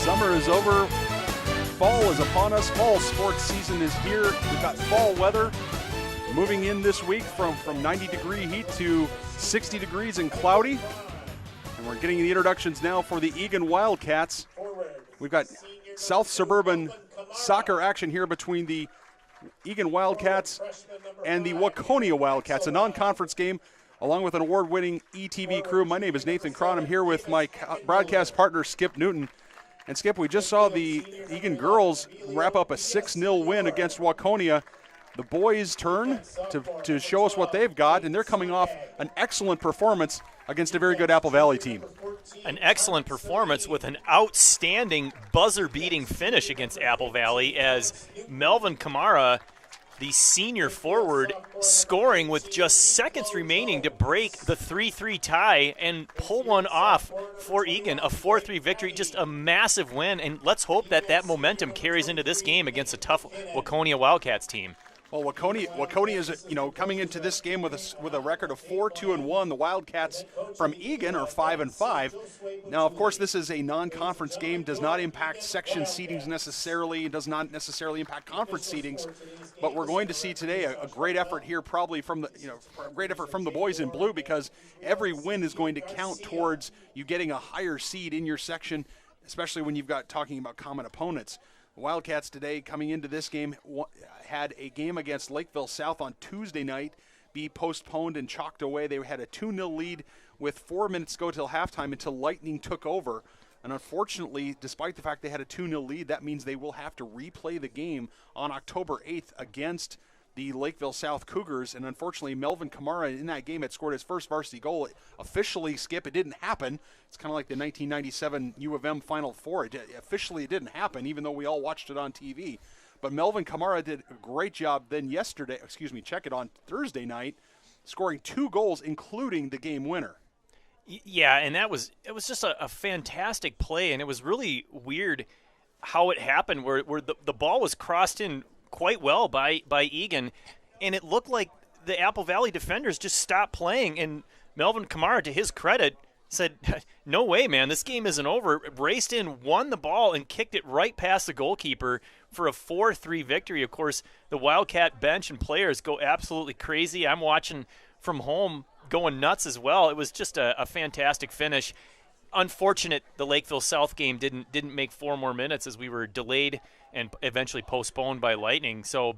Summer is over. Fall is upon us. Fall sports season is here. We've got fall weather moving in this week from 90-degree heat to 60 degrees and cloudy. And we're getting the introductions now for the Eagan Wildcats. We've got South Suburban soccer action here between the Eagan Wildcats and the Waconia Wildcats, a non-conference game along with an award-winning ETV crew. My name is Nathan Cron. I'm here with my broadcast partner, Skip Newton. And Skip, we just saw the Eagan girls wrap up a 6-0 win against Waconia. The boys' turn to show us what they've got, and they're coming off an excellent performance against a very good Apple Valley team. An excellent performance with an outstanding buzzer-beating finish against Apple Valley as Melvin Kamara, the senior forward, scoring with just seconds remaining to break the 3-3 tie and pull one off for Eagan, a 4-3 victory, just a massive win. And let's hope that that momentum carries into this game against a tough Waconia Wildcats team. Well, Waconia is, coming into this game with a record of 4-2-1. The Wildcats from Eagan are 5-5. Now, of course, this is a non-conference game. Does not impact section seedings necessarily. It does not necessarily impact conference seedings. But we're going to see today a great effort here, probably from the a great effort from the boys in blue, because every win is going to count towards you getting a higher seed in your section, especially when you've got talking about common opponents. The Wildcats today, coming into this game, had a game against Lakeville South on Tuesday night be postponed and chalked away. They had a 2-0 lead with 4 minutes to go till halftime until Lightning took over. And unfortunately, despite the fact they had a 2-0 lead, that means they will have to replay the game on October 8th against the Lakeville South Cougars. And unfortunately, Melvin Kamara in that game had scored his first varsity goal. Officially, Skip, it didn't happen. It's kind of like the 1997 U of M Final Four. Officially, it didn't happen, even though we all watched it on TV. But Melvin Kamara did a great job then check it on Thursday night, scoring 2 goals, including the game winner. Yeah, and it was just a fantastic play, and it was really weird how it happened, where the ball was crossed in quite well by Eagan, and it looked like the Apple Valley defenders just stopped playing, and Melvin Kamara, to his credit, said, no way, man, this game isn't over, raced in, won the ball, and kicked it right past the goalkeeper for a 4-3 victory. Of course, the Wildcat bench and players go absolutely crazy. I'm watching from home, going nuts as well. It was just a fantastic finish. Unfortunate the Lakeville South game didn't make 4 more minutes, as we were delayed and eventually postponed by Lightning. So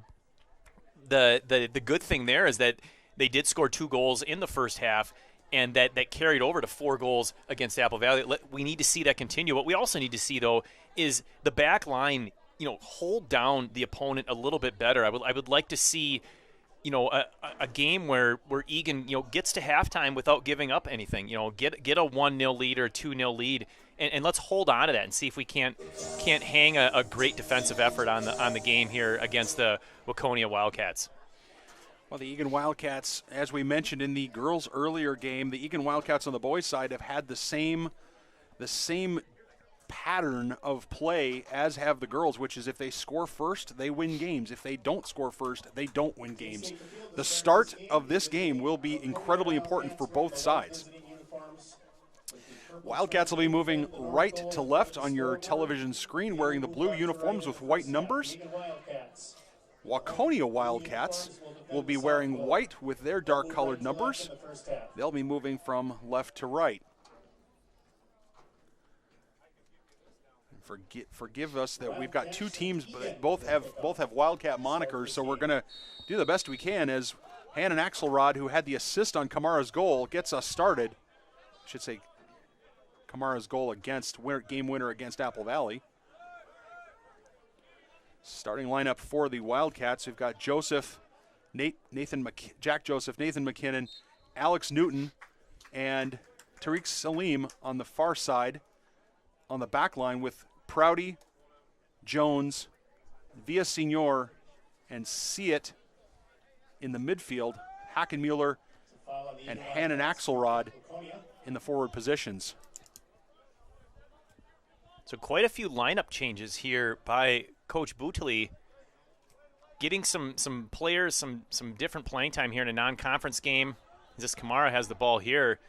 the good thing there is that they did score 2 goals in the first half, and that carried over to 4 goals against Apple Valley. We need to see that continue. What we also need to see, though, is the back line, hold down the opponent a little bit better. I would like to see, a game where Eagan, gets to halftime without giving up anything. Get a 1-0 lead or a 2-0 lead, and let's hold on to that and see if we can't hang a great defensive effort on the game here against the Waconia Wildcats. Well, the Eagan Wildcats, as we mentioned in the girls' earlier game, the Eagan Wildcats on the boys' side have had the same pattern of play as have the girls, which is if they score first, they win games. If they don't score first, they don't win games. The start of this game will be incredibly important for both sides. Wildcats will be moving right to left on your television screen, wearing the blue uniforms with white numbers. Waconia Wildcats will be wearing white with their dark-colored numbers. They'll be moving from left to right. forgive us that we've got two teams, but both have Wildcat monikers, so we're going to do the best we can as Hannon Axelrod, who had the assist on Kamara's goal, gets us started. I should say Kamara's goal against game winner against Apple Valley. Starting lineup for the Wildcats, we've got Joseph, Jack Joseph, Nathan McKinnon, Alex Newton, and Tariq Salim on the far side on the back line with Prouty, Jones, Villasenor, and Seat in the midfield, Hackenmuller and Hannon Axelrod in the forward positions. So quite a few lineup changes here by Coach Boutely, getting some players, some different playing time here in a non-conference game. This Kamara has the ball here.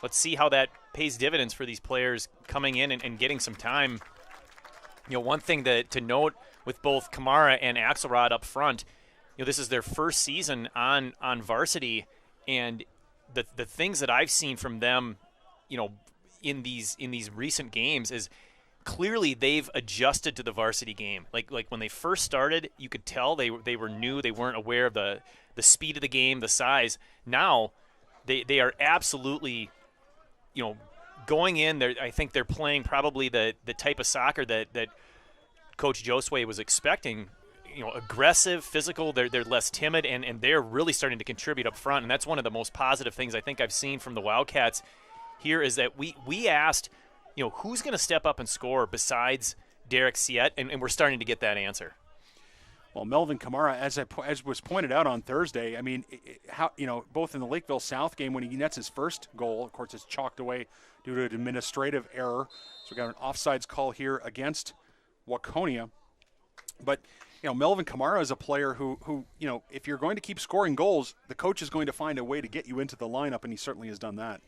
Let's see how that pays dividends for these players coming in and getting some time. One thing to note with both Kamara and Axelrod up front, this is their first season on varsity, and the things that I've seen from them, in these recent games is clearly they've adjusted to the varsity game. Like when they first started, you could tell they were new. They weren't aware of the speed of the game, the size. Now they are absolutely, going in there. I think they're playing probably the type of soccer that Coach Josue was expecting. Aggressive, physical. They're less timid, and they're really starting to contribute up front. And that's one of the most positive things I think I've seen from the Wildcats here is that we asked, who's going to step up and score besides Derek Siet, and we're starting to get that answer. Well, Melvin Kamara, as was pointed out on Thursday, I mean, both in the Lakeville South game when he nets his first goal, of course, it's chalked away due to an administrative error. So we got an offsides call here against Waconia. But, Melvin Kamara is a player who, if you're going to keep scoring goals, the coach is going to find a way to get you into the lineup, and he certainly has done that.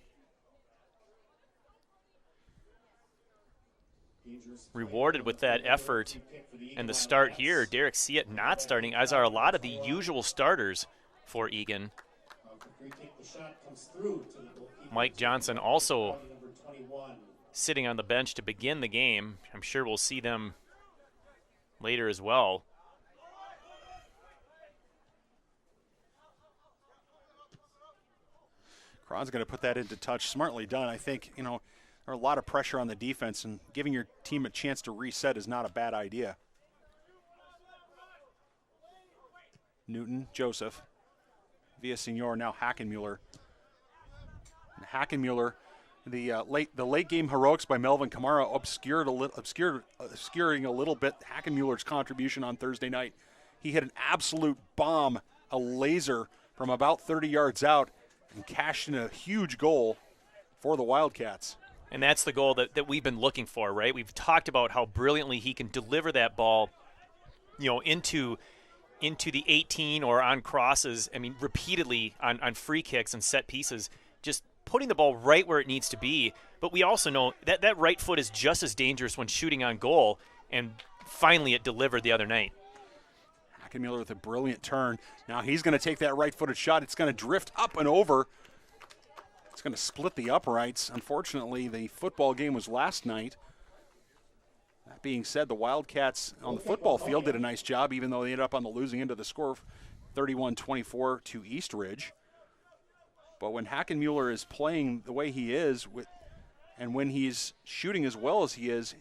Rewarded with that effort and the start here. Derek Siet not starting, as are a lot of the usual starters for Eagan. Mike Johnson also sitting on the bench to begin the game. I'm sure we'll see them later as well. Cron's going to put that into touch. Smartly done. I think, there's a lot of pressure on the defense, and giving your team a chance to reset is not a bad idea. Newton, Joseph, Villasenor, now Hackenmuller. And Hackenmuller, the late game heroics by Melvin Kamara obscuring a little bit Hackenmuller's contribution on Thursday night. He hit an absolute bomb, a laser from about 30 yards out, and cashed in a huge goal for the Wildcats. And that's the goal that we've been looking for, right? We've talked about how brilliantly he can deliver that ball, into the 18 or on crosses. I mean, repeatedly on free kicks and set pieces, just putting the ball right where it needs to be. But we also know that right foot is just as dangerous when shooting on goal, and finally it delivered the other night. Hackenmuller with a brilliant turn. Now he's going to take that right-footed shot. It's going to drift up and over. It's going to split the uprights. Unfortunately, the football game was last night. That being said, the Wildcats on the football field did a nice job, even though they ended up on the losing end of the score, 31-24 to East Ridge. But when Hackenmuller is playing the way he is, and when he's shooting as well as he is,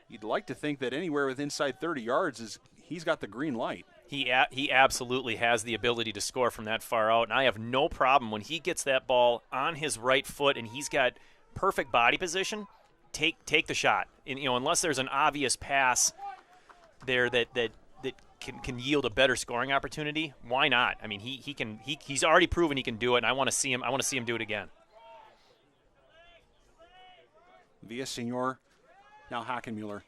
you'd like to think that anywhere with inside 30 yards he's got the green light. He absolutely has the ability to score from that far out, and I have no problem when he gets that ball on his right foot and he's got perfect body position. Take the shot, and, unless there's an obvious pass there that can yield a better scoring opportunity. Why not? I mean, he's already proven he can do it, and I want to see him do it again. Villasenor, now Hackenmuller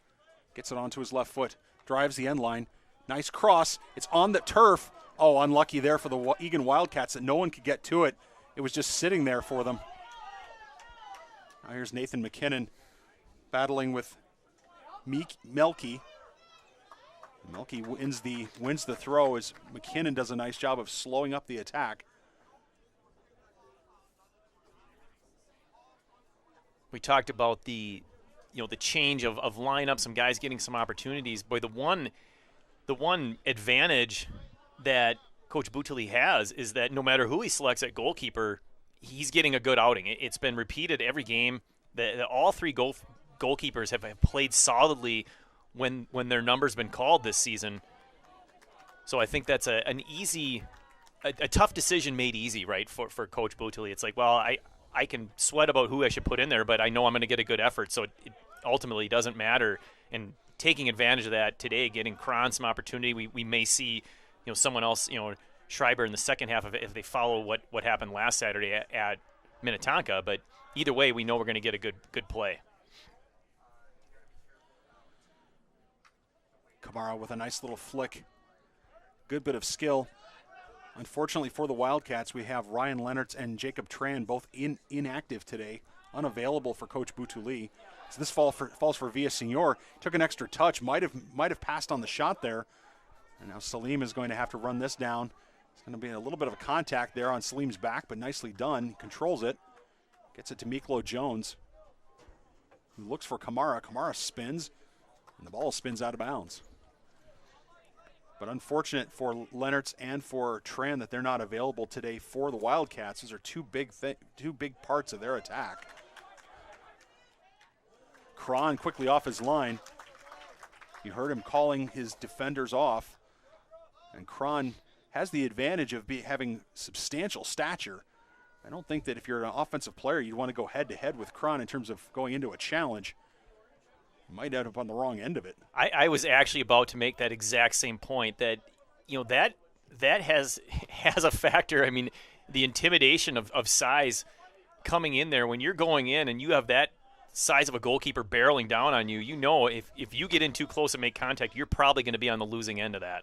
gets it onto his left foot, drives the end line. Nice cross. It's on the turf. Oh, unlucky there for the Eagan Wildcats that no one could get to it. It was just sitting there for them. Now here's Nathan McKinnon battling with Melky. Melky wins the throw as McKinnon does a nice job of slowing up the attack. We talked about the the change of lineup, some guys getting some opportunities. Boy, the one advantage that Coach Butuli has is that no matter who he selects at goalkeeper, he's getting a good outing. It's been repeated every game that all three goalkeepers have played solidly when their number's been called this season. So I think that's a tough decision made easy, right, for Coach Butuli. It's like, well, I can sweat about who I should put in there, but I know I'm going to get a good effort, so it ultimately doesn't matter. And taking advantage of that today, getting Kron some opportunity, we may see someone else, Schreiber in the second half of it if they follow what happened last Saturday at Minnetonka. But either way, we know we're going to get a good play. Kamara with a nice little flick. Good bit of skill. Unfortunately for the Wildcats, we have Ryan Leonards and Jacob Tran both inactive today, unavailable for Coach Butuli. So this falls for Villasenor. Took an extra touch, might have passed on the shot there. And now Salim is going to have to run this down. It's going to be a little bit of a contact there on Salim's back, but nicely done. He controls it. Gets it to Miklo Jones, who looks for Kamara. Kamara spins, and the ball spins out of bounds. But unfortunate for Leonards and for Tran that they're not available today for the Wildcats. Those are two big parts of their attack. Kron quickly off his line. You heard him calling his defenders off. And Kron has the advantage of having substantial stature. I don't think that if you're an offensive player, you'd want to go head-to-head with Kron in terms of going into a challenge. You might end up on the wrong end of it. I was actually about to make that exact same point, that that has a factor. I mean, the intimidation of size coming in there when you're going in and you have that size of a goalkeeper barreling down on you. If you get in too close and make contact, you're probably going to be on the losing end of that.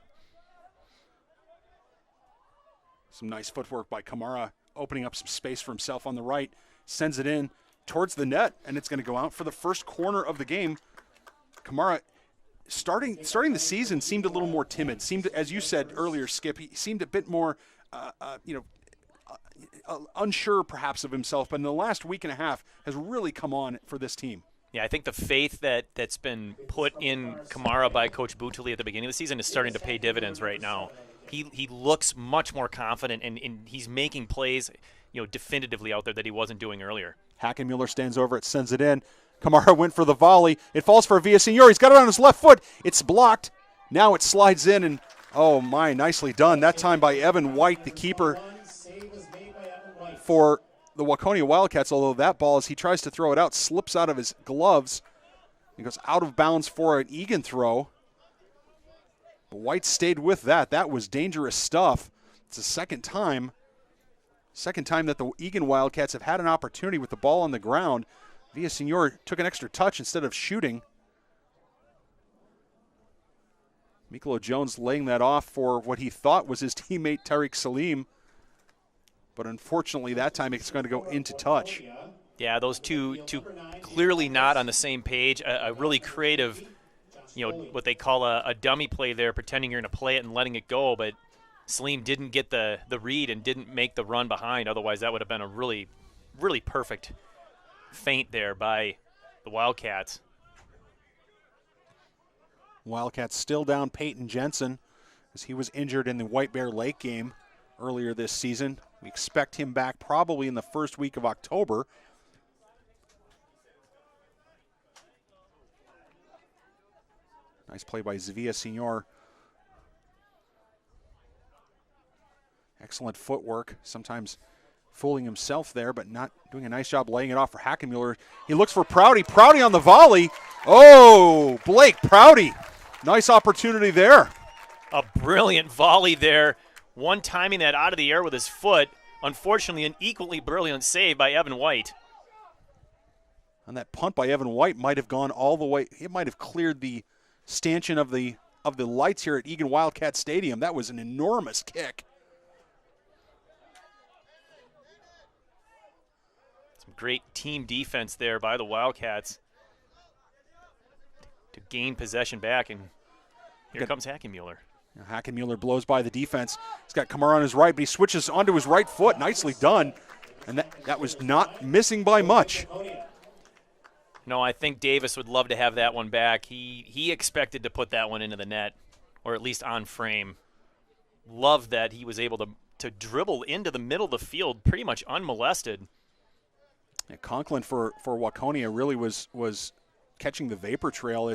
Some nice footwork by Kamara, opening up some space for himself on the right, sends it in towards the net, and it's going to go out for the first corner of the game. Kamara, starting the season, seemed a little more timid. Seemed, as you said earlier, Skip, he seemed a bit more, unsure perhaps of himself. But in the last week and a half, has really come on for this team. Yeah, I think the faith that's been put in Kamara by Coach Butuli at the beginning of the season is starting to pay dividends right now. He looks much more confident, and he's making plays, definitively out there that he wasn't doing earlier. Hackenmuller stands over it, sends it in. Kamara went for the volley. It falls for Villasenor. He's got it on his left foot. It's blocked. Now it slides in, and oh my, nicely done. That time by Evan White, the keeper for the Waconia Wildcats, although that ball, as he tries to throw it out, slips out of his gloves. He goes out of bounds for an Eagan throw. But White stayed with that. That was dangerous stuff. It's the second time that the Eagan Wildcats have had an opportunity with the ball on the ground. Villasenor took an extra touch instead of shooting. Miklo Jones laying that off for what he thought was his teammate Tariq Salim. But unfortunately, that time it's going to go into touch. Yeah, those two clearly not on the same page. A really creative, what they call a dummy play there, pretending you're going to play it and letting it go. But Salim didn't get the read and didn't make the run behind. Otherwise, that would have been a really, really perfect feint there by the Wildcats. Wildcats still down Peyton Jensen as he was injured in the White Bear Lake game earlier this season. We expect him back probably in the first week of October. Nice play by Villasenor. Excellent footwork. Sometimes fooling himself there, but not doing a nice job laying it off for Hackenmuller. He looks for Prouty. Prouty on the volley. Oh, Blake Prouty. Nice opportunity there. A brilliant volley there. One timing that out of the air with his foot. Unfortunately, an equally brilliant save by Evan White. And that punt by Evan White might have gone all the way. It might have cleared the stanchion of the lights here at Eagan Wildcat Stadium. That was an enormous kick. Some great team defense there by the Wildcats to gain possession back, and here comes Hackenmuller. Hackenmuller blows by the defense. He's got Kamara on his right, but he switches onto his right foot. Nicely done. And that was not missing by much. No, I think Davis would love to have that one back. He expected to put that one into the net, or at least on frame. Loved that he was able to dribble into the middle of the field pretty much unmolested. Yeah, Conklin for Waconia really was catching the vapor trail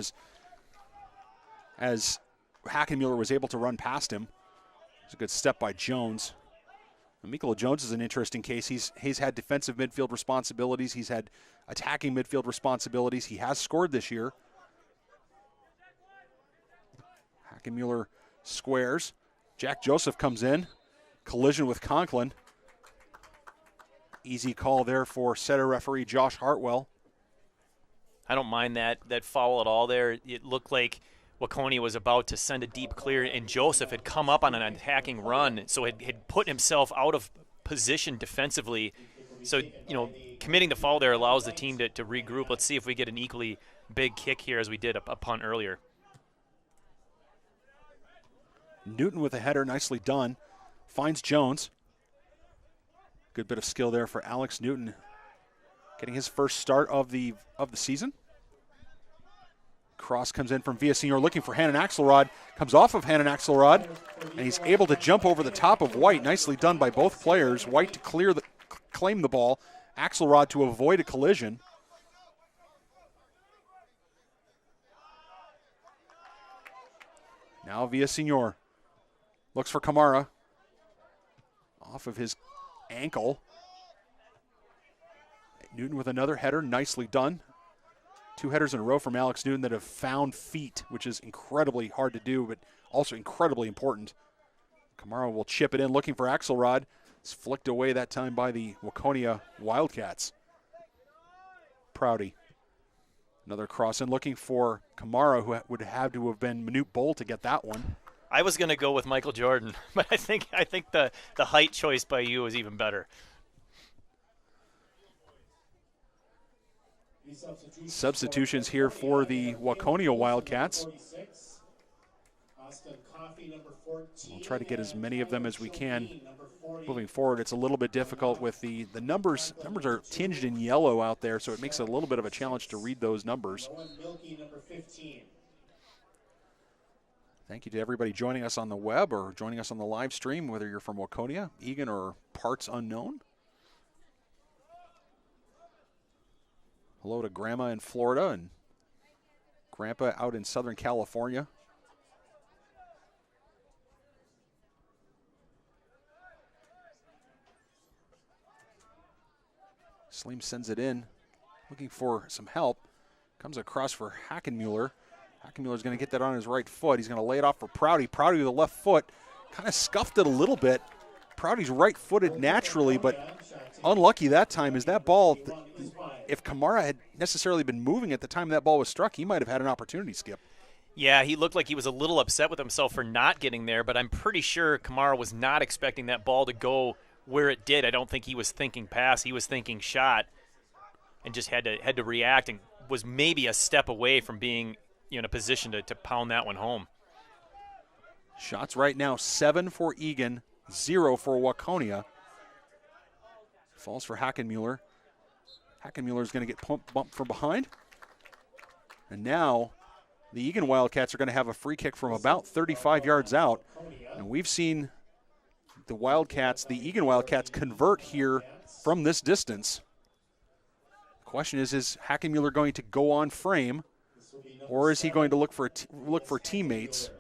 as Hackenmuller was able to run past him. It's a good step by Jones. Mikola Jones is an interesting case. He's had defensive midfield responsibilities. He's had attacking midfield responsibilities. He has scored this year. Hackenmuller squares. Jack Joseph comes in. Collision with Conklin. Easy call there for setter referee Josh Hartwell. I don't mind that foul at all there. It looked like Waconia was about to send a deep clear, and Joseph had come up on an attacking run, so had put himself out of position defensively. So, committing the foul there allows the team to regroup. Let's see if we get an equally big kick here as we did a punt earlier. Newton with a header, nicely done. Finds Jones. Good bit of skill there for Alex Newton, getting his first start of the season. Cross comes in from Villasenor looking for Hannon Axelrod. Comes off of Hannon Axelrod, and he's able to jump over the top of White. Nicely done by both players. White to claim the ball. Axelrod to avoid a collision. Now Villasenor looks for Kamara. Off of his ankle. Newton with another header, nicely done. 2 headers in a row from Alex Newton that have found feet, which is incredibly hard to do, but also incredibly important. Kamara will chip it in, looking for Axelrod. It's flicked away that time by the Waconia Wildcats. Prouty. Another cross in, looking for Kamara, who would have to have been Manute Bowl to get that one. I was going to go with Michael Jordan, but I think the height choice by you is even better. Substitutions here for the Waconia Wildcats. We'll try to get as many of them as we can moving forward. It's a little bit difficult with the numbers. Numbers are tinged in yellow out there, so it makes it a little bit of a challenge to read those numbers. Thank you to everybody joining us on the web or joining us on the live stream, whether you're from Waconia, Eagan, or parts unknown. Hello to Grandma in Florida and Grandpa out in Southern California. Sleem sends it in, looking for some help. Comes across for Hackenmuller. Hackenmuller's going to get that on his right foot. He's going to lay it off for Prouty. Prouty with the left foot kind of scuffed it a little bit. Prouty's right-footed naturally, but unlucky that time is that ball. If Kamara had necessarily been moving at the time that ball was struck, he might have had an opportunity, Skip. Yeah, he looked like he was a little upset with himself for not getting there, but I'm pretty sure Kamara was not expecting that ball to go where it did. I don't think he was thinking pass. He was thinking shot and just had to react and was maybe a step away from being in a position to pound that one home. Shots right now, 7 for Eagan, 0 for Waconia. Falls for Hackenmuller. Hackenmuller is going to get bumped from behind. And now the Eagan Wildcats are going to have a free kick from about 35 yards out. And we've seen the Eagan Wildcats convert here from this distance. The question is Hackenmuller going to go on frame, or is he going to look for teammates?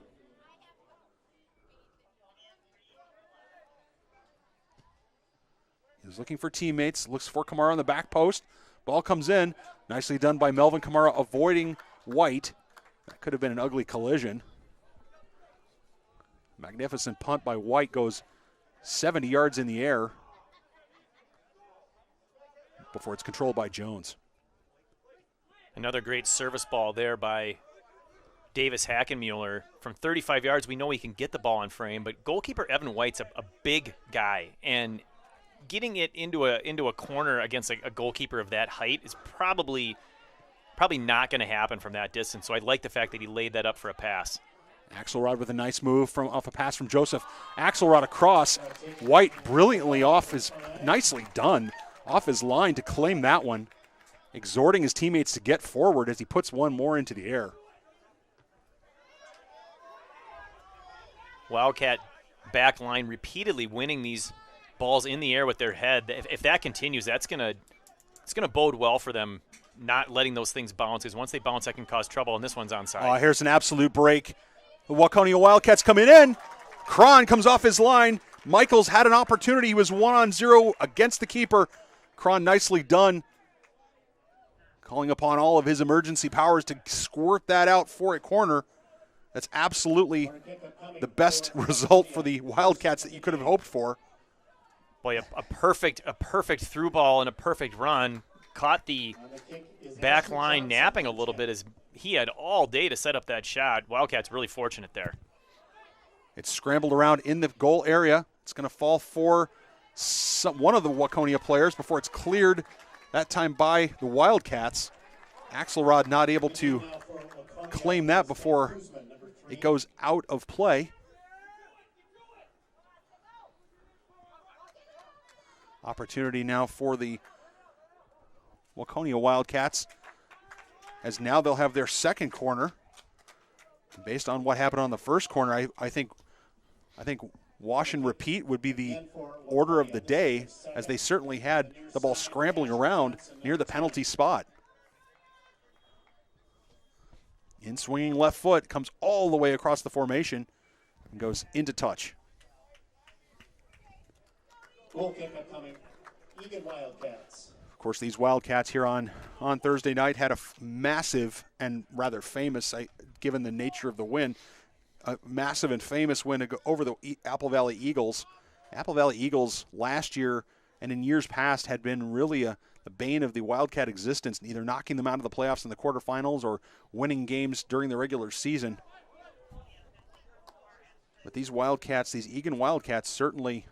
He's looking for teammates, looks for Kamara on the back post. Ball comes in, nicely done by Melvin Kamara, avoiding White. That could have been an ugly collision. Magnificent punt by White, goes 70 yards in the air before it's controlled by Jones. Another great service ball there by Davis Hackenmuller. From 35 yards, we know he can get the ball in frame, but goalkeeper Evan White's a big guy, and getting it into a corner against a goalkeeper of that height is probably not going to happen from that distance. So I like the fact that he laid that up for a pass. Axelrod with a nice move off a pass from Joseph. Axelrod across. White brilliantly nicely done, off his line to claim that one. exhorting his teammates to get forward as he puts one more into the air. Wildcat back line repeatedly winning these balls in the air with their head. If that continues, it's gonna bode well for them, not letting those things bounce, because once they bounce, that can cause trouble, and this one's onside. Here's an absolute break. The Waconia Wildcats coming in. Cron comes off his line. Michaels had an opportunity. He was 1-on-0 against the keeper. Cron nicely done. Calling upon all of his emergency powers to squirt that out for a corner. That's absolutely the best result for the Wildcats that you could have hoped for. Boy, a perfect through ball and a perfect run. Caught the back line napping a little bit as he had all day to set up that shot. Wildcats really fortunate there. It's scrambled around in the goal area. It's going to fall for one of the Waconia players before it's cleared, that time by the Wildcats. Axelrod not able to claim that before it goes out of play. Opportunity now for the Waconia Wildcats, as now they'll have their second corner. Based on what happened on the first corner, I think wash and repeat would be the order of the day, as they certainly had the ball scrambling around near the penalty spot. In swinging left foot, comes all the way across the formation and goes into touch. Goal kick upcoming. Eagan Wildcats. Of course, these Wildcats here on Thursday night had a massive and rather famous, given the nature of the win, a massive and famous win over the Apple Valley Eagles. Apple Valley Eagles last year and in years past had been really the bane of the Wildcat existence, either knocking them out of the playoffs in the quarterfinals or winning games during the regular season. But these Wildcats, these Eagan Wildcats, certainly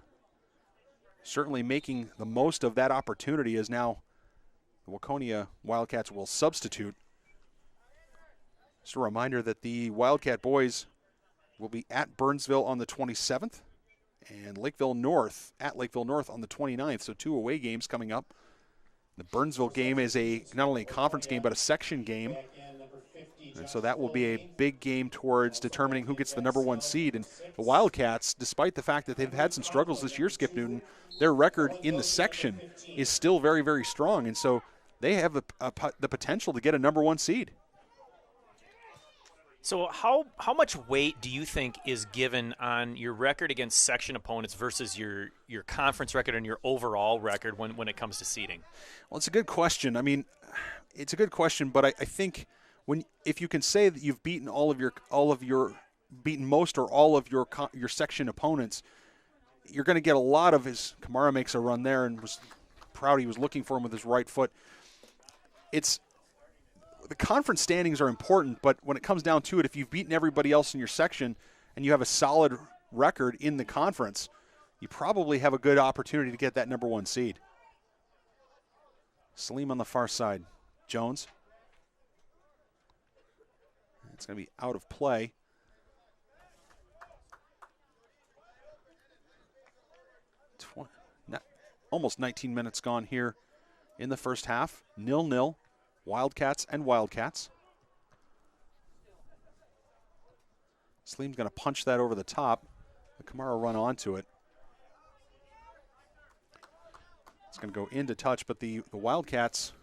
making the most of that opportunity, as now the Waconia Wildcats will substitute. Just a reminder that the Wildcat boys will be at Burnsville on the 27th and Lakeville North on the 29th, so 2 away games coming up. The Burnsville game is not only a conference game but a section game, and so that will be a big game towards determining who gets the number 1 seed. And the Wildcats, despite the fact that they've had some struggles this year, Skip Newton, their record in the section is still very, very strong, and so they have the potential to get a number 1 seed. So how much weight do you think is given on your record against section opponents versus your conference record and your overall record when it comes to seeding? Well, it's a good question. I mean, it's a good question, but I think if you can say that you've beaten beaten most or all of your section opponents, you're going to get a lot of his. Kamara makes a run there and was proud he was looking for him with his right foot. The conference standings are important, but when it comes down to it, if you've beaten everybody else in your section and you have a solid record in the conference, you probably have a good opportunity to get that number 1 seed. Salim on the far side. Jones. It's going to be out of play. Almost 19 minutes gone here in the first half. 0-0. Wildcats and Wildcats. Salim's going to punch that over the top. The Kamara run onto it. It's going to go into touch, but the Wildcats,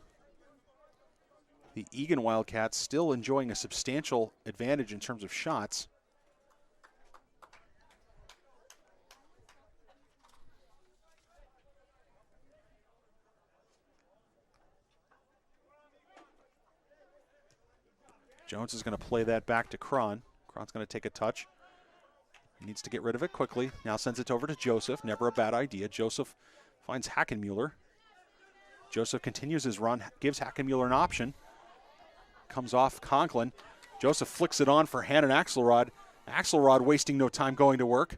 the Eagan Wildcats, still enjoying a substantial advantage in terms of shots. Jones is going to play that back to Cron. Cron's going to take a touch. He needs to get rid of it quickly. Now sends it over to Joseph. Never a bad idea. Joseph finds Hackenmuller. Joseph continues his run, gives Hackenmuller an option. Comes off Conklin. Joseph flicks it on for Hannon Axelrod. Axelrod wasting no time going to work.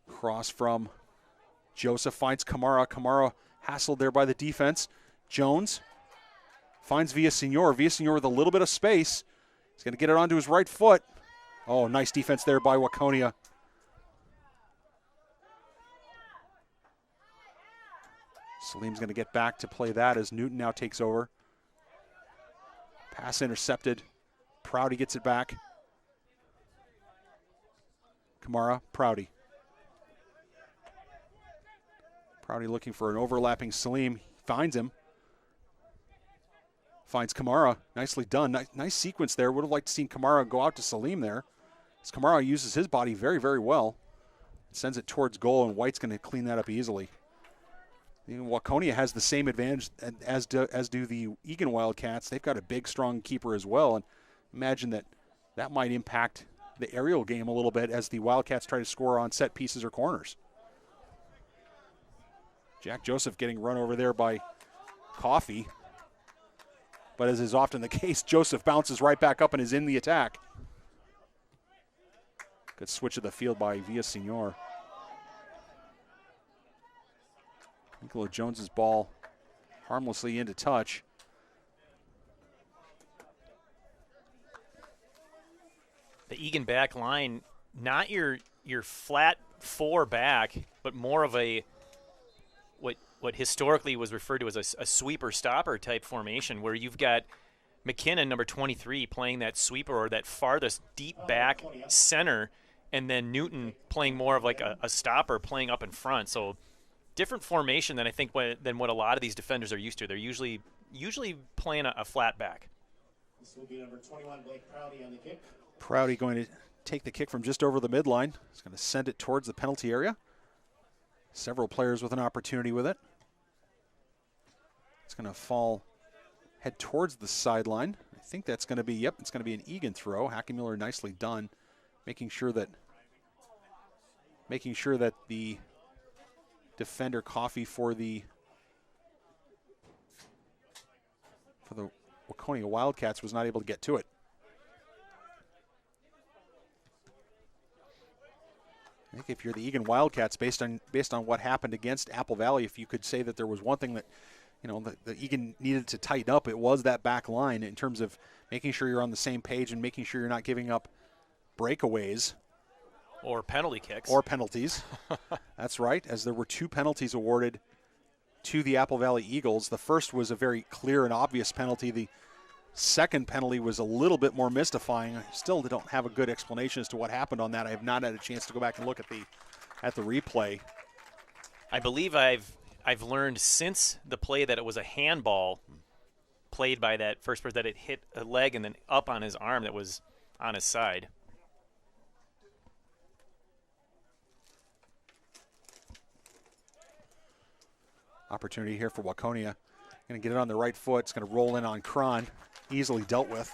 Cross from Joseph finds Kamara. Kamara hassled there by the defense. Jones finds Villasenor. Villasenor with a little bit of space. He's going to get it onto his right foot. Oh, nice defense there by Waconia. Salim's going to get back to play that as Newton now takes over. Pass intercepted. Prouty gets it back. Kamara, Prouty. Prouty looking for an overlapping Salim. Finds him. Finds Kamara. Nicely done. Nice sequence there. Would have liked to see Kamara go out to Salim there. As Kamara uses his body very, very well. Sends it towards goal, and White's going to clean that up easily. Waconia has the same advantage as do the Eagan Wildcats. They've got a big, strong keeper as well, and imagine that might impact the aerial game a little bit as the Wildcats try to score on set pieces or corners. Jack Joseph getting run over there by Coffey. But as is often the case, Joseph bounces right back up and is in the attack. Good switch of the field by Villaseñor. Nicola Jones's ball harmlessly into touch. The Eagan back line, not your flat four back, but more of a what historically was referred to as a sweeper-stopper type formation, where you've got McKinnon, number 23, playing that sweeper or that farthest deep back center, and then Newton playing more of like a stopper playing up in front. So different formation than I think than what a lot of these defenders are used to. They're usually playing a flat back. This will be number 21, Blake Prouty on the kick. Prouty going to take the kick from just over the midline. He's going to send it towards the penalty area. Several players with an opportunity with it. It's going to head towards the sideline. I think that's going to be, it's going to be an Eagan throw. Hackenmuller nicely done, making sure that the defender Coffey for the Waconia Wildcats was not able to get to it. I think if you're the Eagan Wildcats, based on what happened against Apple Valley, if you could say that there was one thing that, the Eagan needed to tighten up, it was that back line in terms of making sure you're on the same page and making sure you're not giving up breakaways. Or penalty kicks. Or penalties. That's right, as there were 2 penalties awarded to the Apple Valley Eagles. The first was a very clear and obvious penalty. The second penalty was a little bit more mystifying. I still don't have a good explanation as to what happened on that. I have not had a chance to go back and look at the replay. I believe I've learned since the play that it was a handball played by that first person, that it hit a leg and then up on his arm that was on his side. Opportunity here for Waconia. Going to get it on the right foot. It's going to roll in on Cron. Easily dealt with.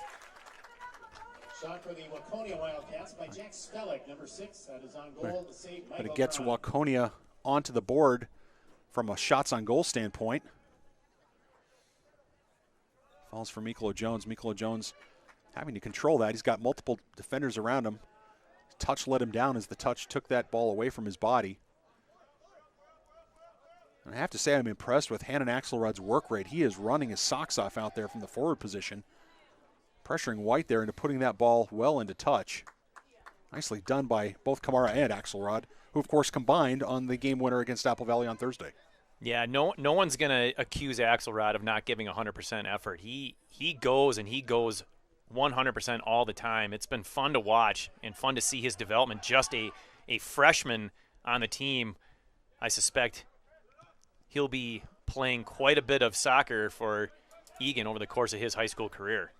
Shot for the Waconia Wildcats by Jack Stellick, number 6. That is on goal to save Michael. But it gets Cron. Waconia onto the board from a shots on goal standpoint. Falls for Mikolo Jones. Mikolo Jones having to control that. He's got multiple defenders around him. Touch let him down as the touch took that ball away from his body. And I have to say I'm impressed with Hannon Axelrod's work rate. He is running his socks off out there from the forward position. Pressuring White there into putting that ball well into touch. Nicely done by both Kamara and Axelrod, who of course combined on the game winner against Apple Valley on Thursday. Yeah, no one's going to accuse Axelrod of not giving 100% effort. He goes and he goes 100% all the time. It's been fun to watch and fun to see his development. Just a freshman on the team, I suspect he'll be playing quite a bit of soccer for Eagan over the course of his high school career.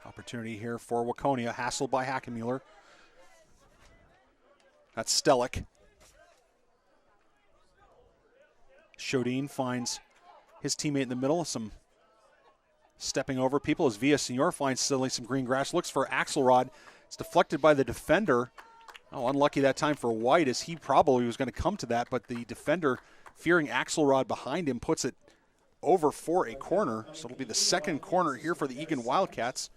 Opportunity here for Waconia, hassled by Hackenmuller. That's Stellick. Shodin finds his teammate in the middle, some stepping over people as Villaseñor finds suddenly some green grass, looks for Axelrod. It's deflected by the defender. Oh, unlucky that time for White, as he probably was going to come to that, but the defender, fearing Axelrod behind him, puts it over for a corner. So it'll be the second corner here for the Eagan Wildcats.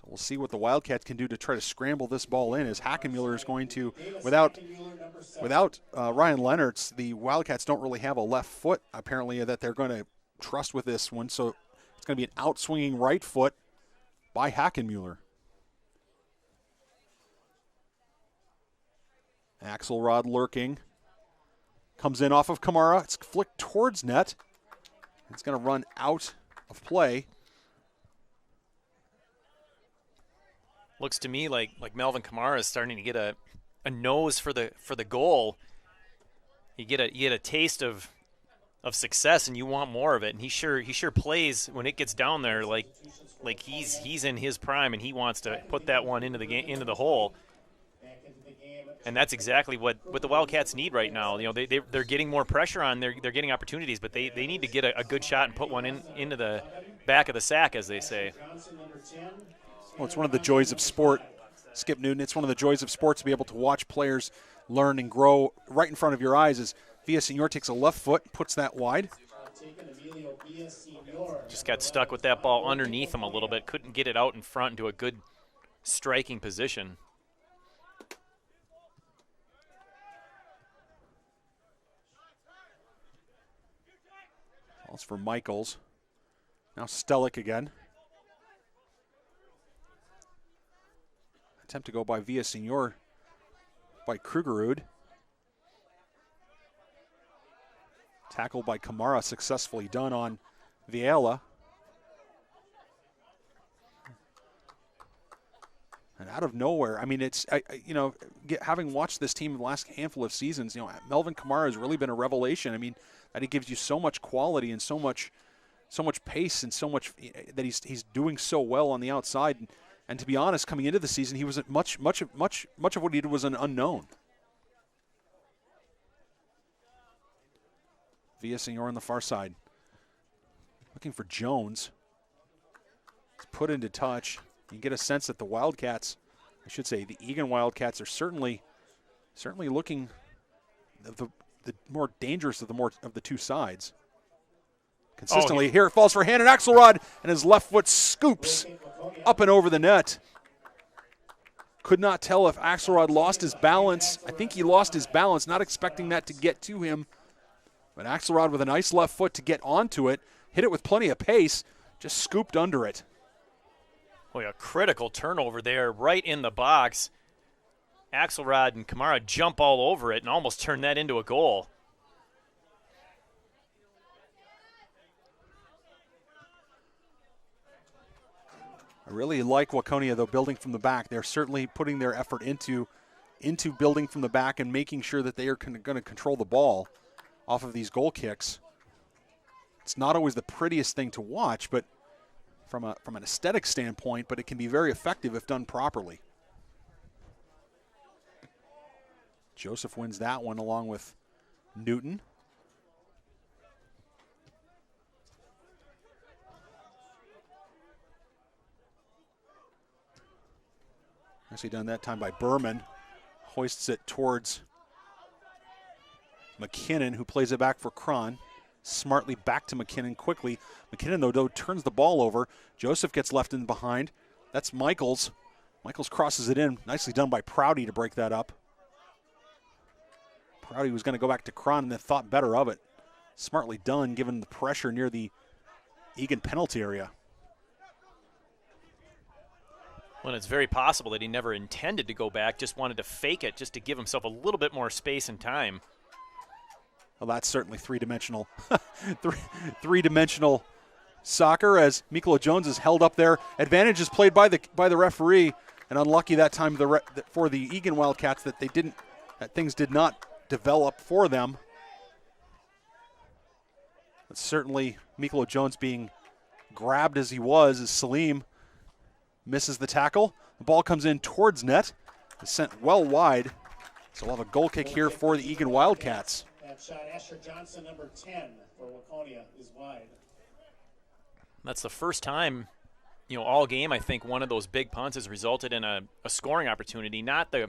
So we'll see what the Wildcats can do to try to scramble this ball in, as Hackenmuller is going to, without Ryan Leonards, the Wildcats don't really have a left foot, apparently, that they're going to trust with this one. So it's going to be an out-swinging right foot by Hackenmuller. Axelrod lurking. Comes in off of Kamara. It's flicked towards net. It's going to run out of play. Looks to me like Melvin Kamara is starting to get a nose for the goal. You get a taste of success, and you want more of it. And he sure plays when it gets down there like he's in his prime, and he wants to put that one into the hole. And that's exactly what the Wildcats need right now. You know, they're getting more pressure on. They're getting opportunities, but they need to get a good shot and put one into the back of the sack, as they say. Well, it's one of the joys of sport, Skip Newton. It's one of the joys of sport to be able to watch players learn and grow right in front of your eyes. As Villaseñor takes a left foot, puts that wide. Just got stuck with that ball underneath him a little bit. Couldn't get it out in front into a good striking position. Falls for Michaels. Now Stellick again. Attempt to go by Villaseñor by Krugerud. Tackle by Kamara successfully done on Viela. And out of nowhere, I mean, it's, having watched this team the last handful of seasons, Melvin Kamara has really been a revelation. I mean, that he gives you so much quality and so much pace and so much that he's doing so well on the outside. And to be honest, coming into the season, he was much of what he did was an unknown. Villaseñor on the far side. Looking for Jones. It's put into touch. You get a sense that the Wildcats, I should say, the Eagan Wildcats are certainly looking the more dangerous of the two sides. Consistently, here it falls for Hannon Axelrod, and his left foot scoops up and over the net. Could not tell if Axelrod lost his balance. I think he lost his balance, not expecting that to get to him. But Axelrod with a nice left foot to get onto it, hit it with plenty of pace, just scooped under it. Boy, a critical turnover there right in the box. Axelrod and Kamara jump all over it and almost turn that into a goal. I really like Waconia, though, building from the back. They're certainly putting their effort into building from the back and making sure that they are going to control the ball off of these goal kicks. It's not always the prettiest thing to watch, but from an aesthetic standpoint, but it can be very effective if done properly. Joseph wins that one along with Newton. Nicely done that time by Berman. Hoists it towards McKinnon, who plays it back for Cron. Smartly back to McKinnon quickly. McKinnon, though, turns the ball over. Joseph gets left in behind. That's Michaels. Michaels crosses it in. Nicely done by Prouty to break that up. Prouty was going to go back to Cron and then thought better of it. Smartly done, given the pressure near the Eagan penalty area. Well, it's very possible that he never intended to go back, just wanted to fake it just to give himself a little bit more space and time. Well, that's certainly three-dimensional three-dimensional soccer as Mikolo Jones is held up there. Advantage is played by the referee, and unlucky that time for the Eagan Wildcats that things did not develop for them. But certainly Mikolo Jones being grabbed as he was as Salim misses the tackle. The ball comes in towards net. It's sent well wide. So we'll have a goal kick here for the Eagan Wildcats. That shot, Asher Johnson, number 10 for Waconia, is wide. That's the first time, all game, I think one of those big punts has resulted in a scoring opportunity. Not the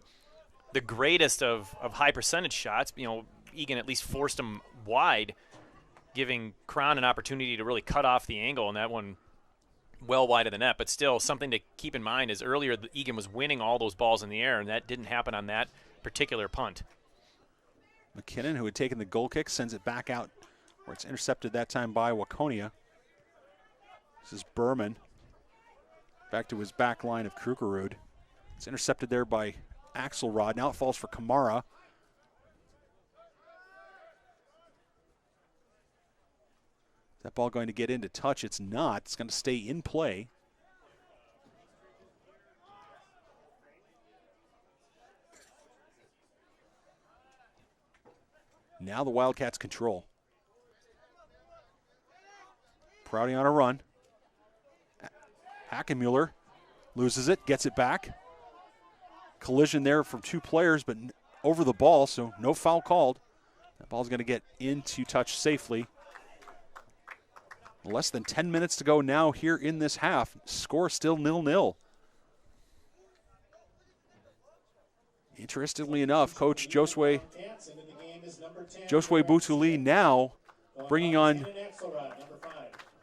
greatest of high percentage shots. Eagan at least forced them wide, giving Cron an opportunity to really cut off the angle, and that one well wide of the net. But still, something to keep in mind is earlier the Eagan was winning all those balls in the air, and that didn't happen on that particular punt. McKinnon, who had taken the goal kick, sends it back out where it's intercepted that time by Waconia. This is Berman. Back to his back line of Krugerud. It's intercepted there by Axelrod. Now it falls for Kamara. That ball going to get into touch? It's not. It's going to stay in play. Now the Wildcats control. Prouty on a run. Hackenmuller loses it, gets it back. Collision there from two players, but over the ball, so no foul called. That ball's going to get into touch safely. Less than 10 minutes to go now here in this half. Score still 0-0. Interestingly enough, Coach Josue Butuli now bringing on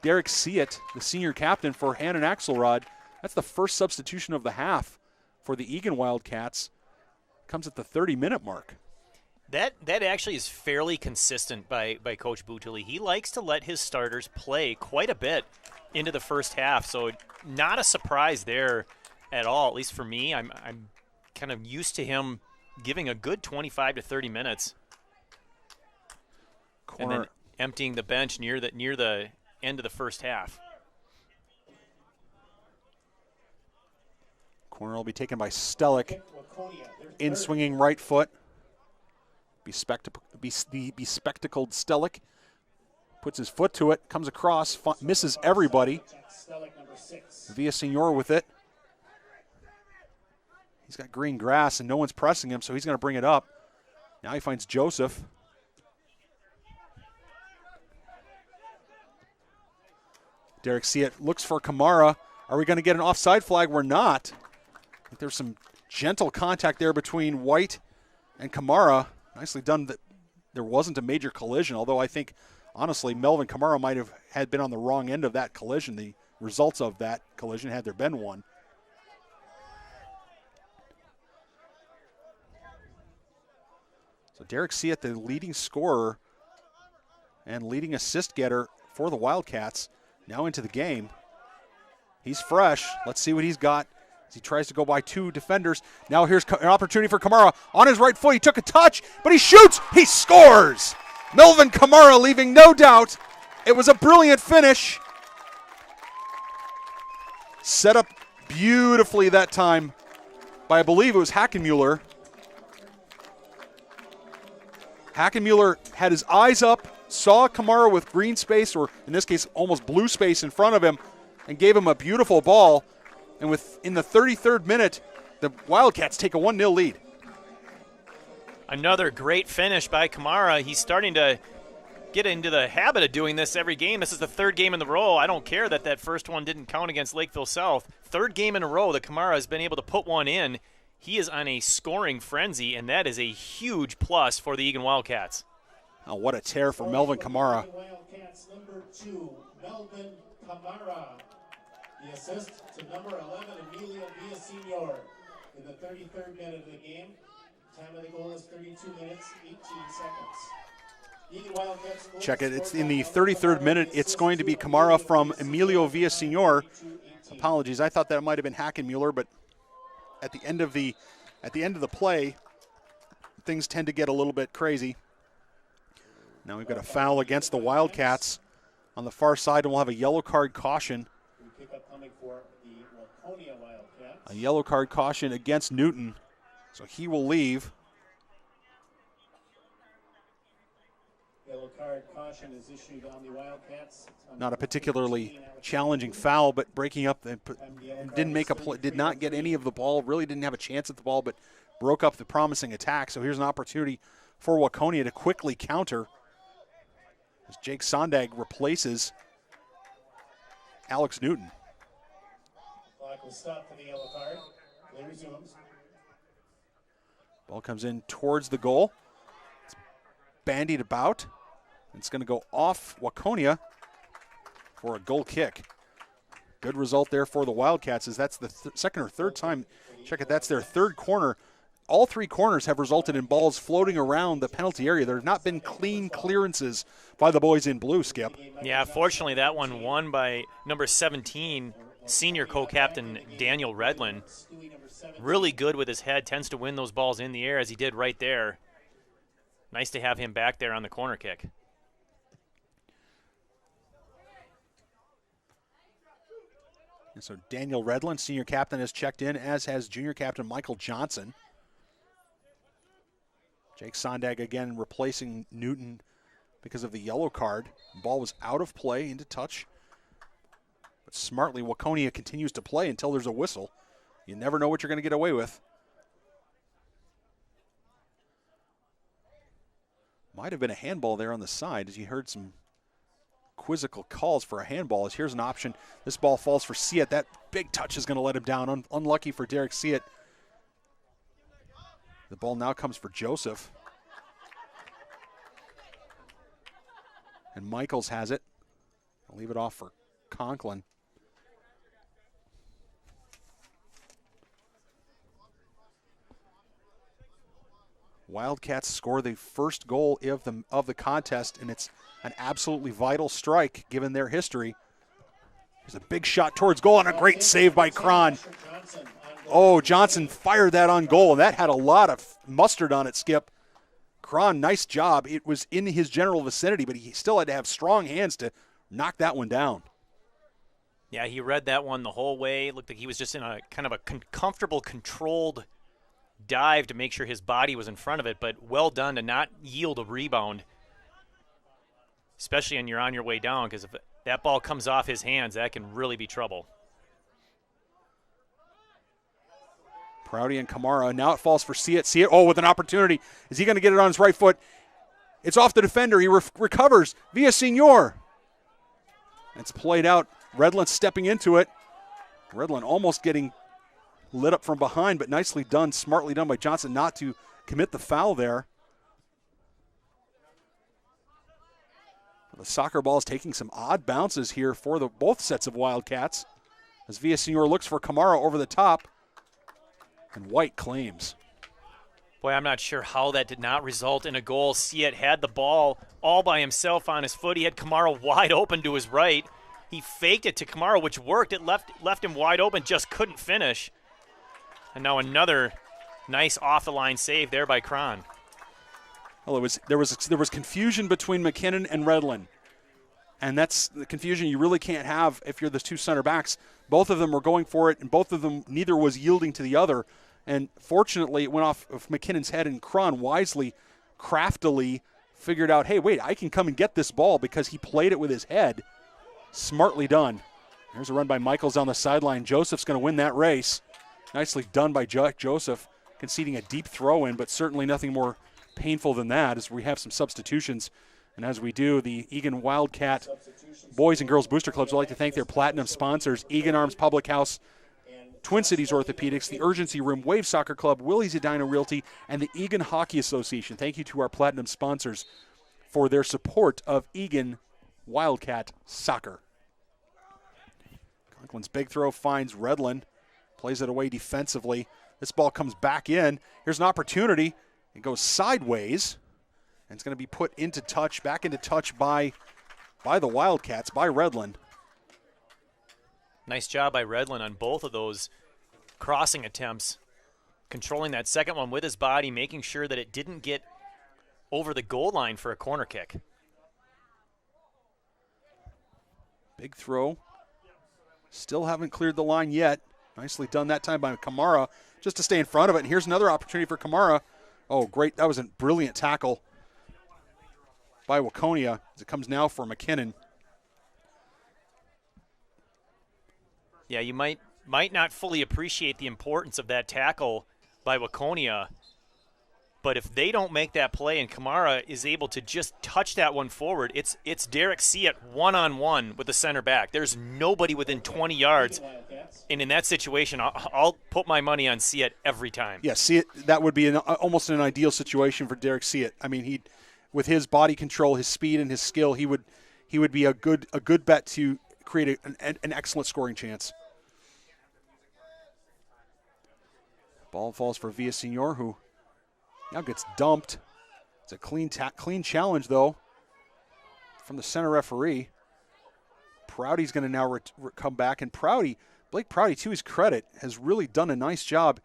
Derek Siet, the senior captain for Hannon Axelrod. That's the first substitution of the half for the Eagan Wildcats. Comes at the 30-minute mark. That actually is fairly consistent by Coach Butuli. He likes to let his starters play quite a bit into the first half, so not a surprise there at all, at least for me. I'm kind of used to him giving a good 25 to 30 minutes. And then emptying the bench near the end of the first half. Corner will be taken by Stellick. In swinging right foot. Bespectacled Stellick puts his foot to it, comes across, misses everybody. Villasenor with it. He's got green grass and no one's pressing him, so he's going to bring it up. Now he finds Joseph. Derek Siet looks for Kamara. Are we going to get an offside flag? We're not. I think there's some gentle contact there between White and Kamara. Nicely done that there wasn't a major collision, although I think, honestly, Melvin Kamara might have had been on the wrong end of that collision, the results of that collision, had there been one. So Derek Siet, the leading scorer and leading assist getter for the Wildcats, now into the game. He's fresh. Let's see what he's got as he tries to go by two defenders. Now here's an opportunity for Kamara. On his right foot, he took a touch, but he shoots. He scores. Melvin Kamara leaving no doubt. It was a brilliant finish. Set up beautifully that time by, I believe it was Hackenmuller. Hackenmuller had his eyes up, saw Kamara with green space, or in this case almost blue space in front of him, and gave him a beautiful ball. And in the 33rd minute, the Wildcats take a 1-0 lead. Another great finish by Kamara. He's starting to get into the habit of doing this every game. This is the third game in the row. I don't care that first one didn't count against Lakeville South. Third game in a row that Kamara has been able to put one in. He is on a scoring frenzy, and that is a huge plus for the Eagan Wildcats. Oh, what a tear for Melvin Kamara. Wildcats number 2, Melvin Kamara. The assist to number 11, Emilio Villasenor, in the 33rd minute of the game. Time of the goal is 32 minutes, 18 seconds. Check it. It's in the 33rd minute. It's going to be Kamara from Emilio Villasenor. Apologies. I thought that might have been Hackenmuller, but at the end of the play, things tend to get a little bit crazy. Now we've got a foul against the Wildcats on the far side, and we'll have a yellow card caution. A yellow card caution against Newton, so he will leave. Yellow card caution is issued on the Wildcats. Not a particularly challenging foul, but breaking up and didn't make a play, did not get any of the ball, really didn't have a chance at the ball, but broke up the promising attack. So here's an opportunity for Waconia to quickly counter as Jake Sondag replaces Alex Newton. Clock will stop for the yellow card. Play resumes. Ball comes in towards the goal. It's bandied about. It's going to go off Waconia for a goal kick. Good result there for the Wildcats, as that's the second or third time. Check it, that's their third corner. All three corners have resulted in balls floating around the penalty area. There have not been clean clearances by the boys in blue, Skip. Yeah, fortunately that one won by number 17, senior co-captain Daniel Redlin. Really good with his head, tends to win those balls in the air as he did right there. Nice to have him back there on the corner kick. And so Daniel Redlin, senior captain, has checked in, as has junior captain Michael Johnson. Jake Sondag again replacing Newton because of the yellow card. Ball was out of play, into touch. But smartly, Waconia continues to play until there's a whistle. You never know what you're going to get away with. Might have been a handball there on the side, as you heard some quizzical calls for a handball. As here's an option. This ball falls for Siet. That big touch is going to let him down. Unlucky for Derek Siet. The ball now comes for Joseph. And Michaels has it. I'll leave it off for Conklin. Wildcats score the first goal of the contest, and it's an absolutely vital strike given their history. There's a big shot towards goal and a great save by Cron. Oh, Johnson fired that on goal, and that had a lot of mustard on it, Skip. Cron, nice job. It was in his general vicinity, but he still had to have strong hands to knock that one down. Yeah, he read that one the whole way. It looked like he was just in a kind of a comfortable, controlled dive to make sure his body was in front of it, but well done to not yield a rebound, especially when you're on your way down, because if that ball comes off his hands, that can really be trouble. Prouty and Kamara. Now it falls for Siet. Siet, oh, with an opportunity. Is he going to get it on his right foot? It's off the defender. He recovers. Villasenor. It's played out. Redlin stepping into it. Redlin almost getting lit up from behind, but nicely done, smartly done by Johnson not to commit the foul there. The soccer ball is taking some odd bounces here for both sets of Wildcats as Villasenor looks for Kamara over the top. And White claims. Boy, I'm not sure how that did not result in a goal. Siet had the ball all by himself on his foot. He had Kamara wide open to his right. He faked it to Kamara, which worked. It left him wide open, just couldn't finish. And now another nice off-the-line save there by Cron. Well, there was confusion between McKinnon and Redlin. And that's the confusion you really can't have if you're the two center backs. Both of them were going for it, and neither was yielding to the other. And fortunately, it went off of McKinnon's head, and Cron wisely, craftily figured out, hey, wait, I can come and get this ball because he played it with his head. Smartly done. There's a run by Michaels on the sideline. Joseph's going to win that race. Nicely done by Joseph, conceding a deep throw in, but certainly nothing more painful than that as we have some substitutions. And as we do, the Eagan Wildcat Boys and Girls Booster Clubs would like to thank their platinum sponsors, Eagan Arms Public House, Twin Cities Orthopedics, the Urgency Room, Wave Soccer Club, Willie's Edina Realty, and the Eagan Hockey Association. Thank you to our platinum sponsors for their support of Eagan Wildcat Soccer. Conklin's big throw finds Redlin, plays it away defensively. This ball comes back in. Here's an opportunity. It goes sideways. And it's going to be put into touch, back into touch by the Wildcats, by Redlin. Nice job by Redlin on both of those crossing attempts. Controlling that second one with his body, making sure that it didn't get over the goal line for a corner kick. Big throw. Still haven't cleared the line yet. Nicely done that time by Kamara just to stay in front of it. And here's another opportunity for Kamara. Oh, great. That was a brilliant tackle by Waconia as it comes now for McKinnon. Yeah, you might not fully appreciate the importance of that tackle by Waconia, but if they don't make that play and Kamara is able to just touch that one forward, it's Derek Siet one-on-one with the center back. There's nobody within 20 yards, and in that situation, I'll put my money on Siet every time. Yeah, Siet, that would be almost an ideal situation for Derek Siet. I mean, with his body control, his speed, and his skill, he would be a good bet to create an excellent scoring chance. Ball falls for Villasenor, who now gets dumped. It's a clean challenge, though, from the center referee. Prouty's going to now come back, and Blake Prouty, to his credit, has really done a nice job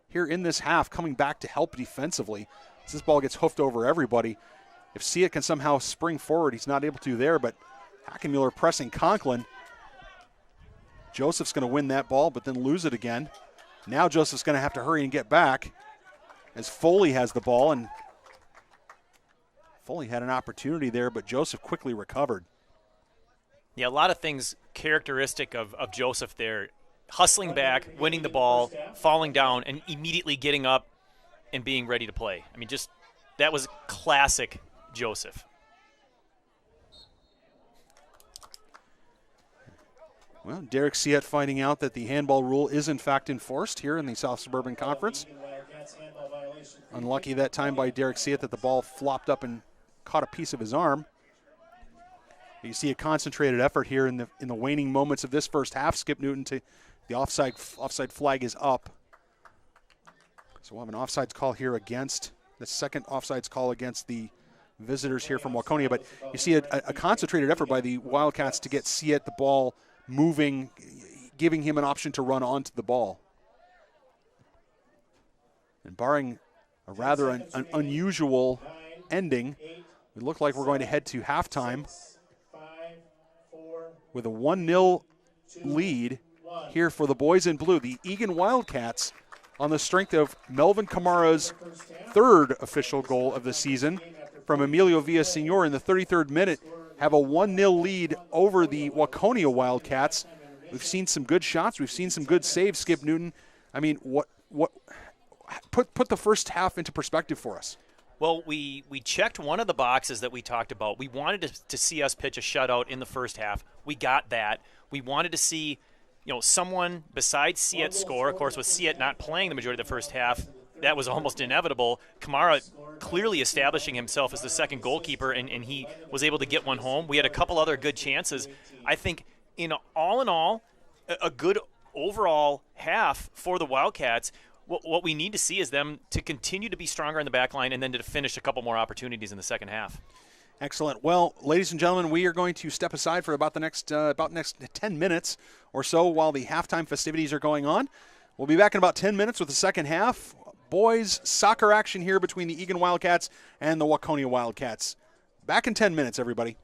here in this half, coming back to help defensively. As this ball gets hoofed over everybody. If Siet can somehow spring forward, he's not able to there, but Hackenmuller pressing Conklin. Joseph's going to win that ball, but then lose it again. Now Joseph's going to have to hurry and get back as Foley has the ball, and Foley had an opportunity there, but Joseph quickly recovered. Yeah, a lot of things characteristic of Joseph there. Hustling back, winning the ball, falling down, and immediately getting up and being ready to play. I mean, just that was classic Joseph. Well, Derek Siet finding out that the handball rule is in fact enforced here in the South Suburban Conference. Unlucky that time by Derek Siet that the ball flopped up and caught a piece of his arm. You see a concentrated effort here in the waning moments of this first half. Skip Newton to the offside flag is up. So we'll have an offsides call here against the second offsides call against the visitors here from Waconia. But you see a concentrated effort by the Wildcats to get Siet the ball moving, giving him an option to run onto the ball. And barring a rather unusual ending, we look like we're going to head to halftime with a 1-0 lead here for the boys in blue. The Eagan Wildcats, on the strength of Melvin Kamara's third official goal of the season from Emilio Villasenor in the 33rd minute, have a 1-0 lead over the Waconia Wildcats. We've seen some good shots. We've seen some good saves, Skip Newton. I mean, put the first half into perspective for us. Well, we checked one of the boxes that we talked about. We wanted to see us pitch a shutout in the first half. We got that. We wanted to see, someone besides Siet score. Of course, with Siet not playing the majority of the first half, that was almost inevitable. Kamara clearly establishing himself as the second goalkeeper, and he was able to get one home. We had a couple other good chances. I think, in all, a good overall half for the Wildcats. What we need to see is them to continue to be stronger in the back line and then to finish a couple more opportunities in the second half. Excellent. Well, ladies and gentlemen, we are going to step aside for about the next 10 minutes or so while the halftime festivities are going on. We'll be back in about 10 minutes with the second half. Boys soccer action here between the Eagan Wildcats and the Waconia Wildcats. Back in 10 minutes, everybody.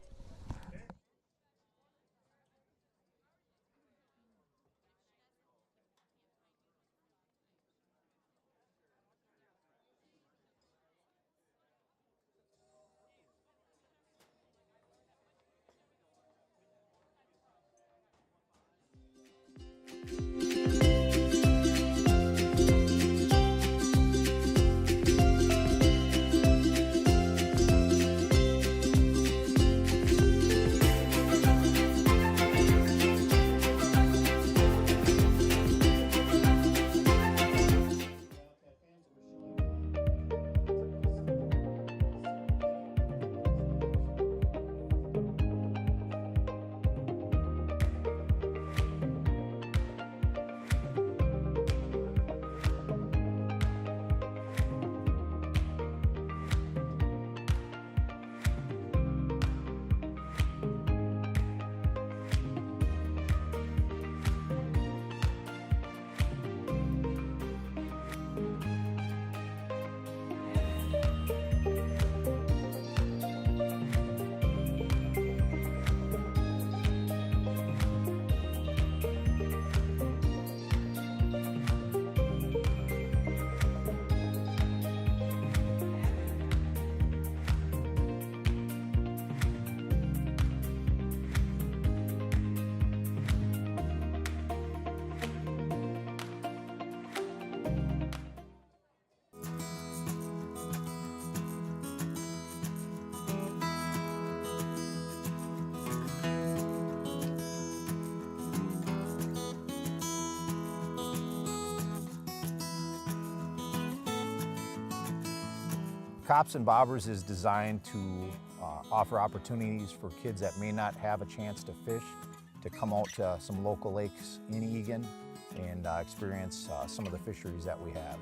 Cops and Bobbers is designed to offer opportunities for kids that may not have a chance to fish to come out to some local lakes in Eagan and experience some of the fisheries that we have.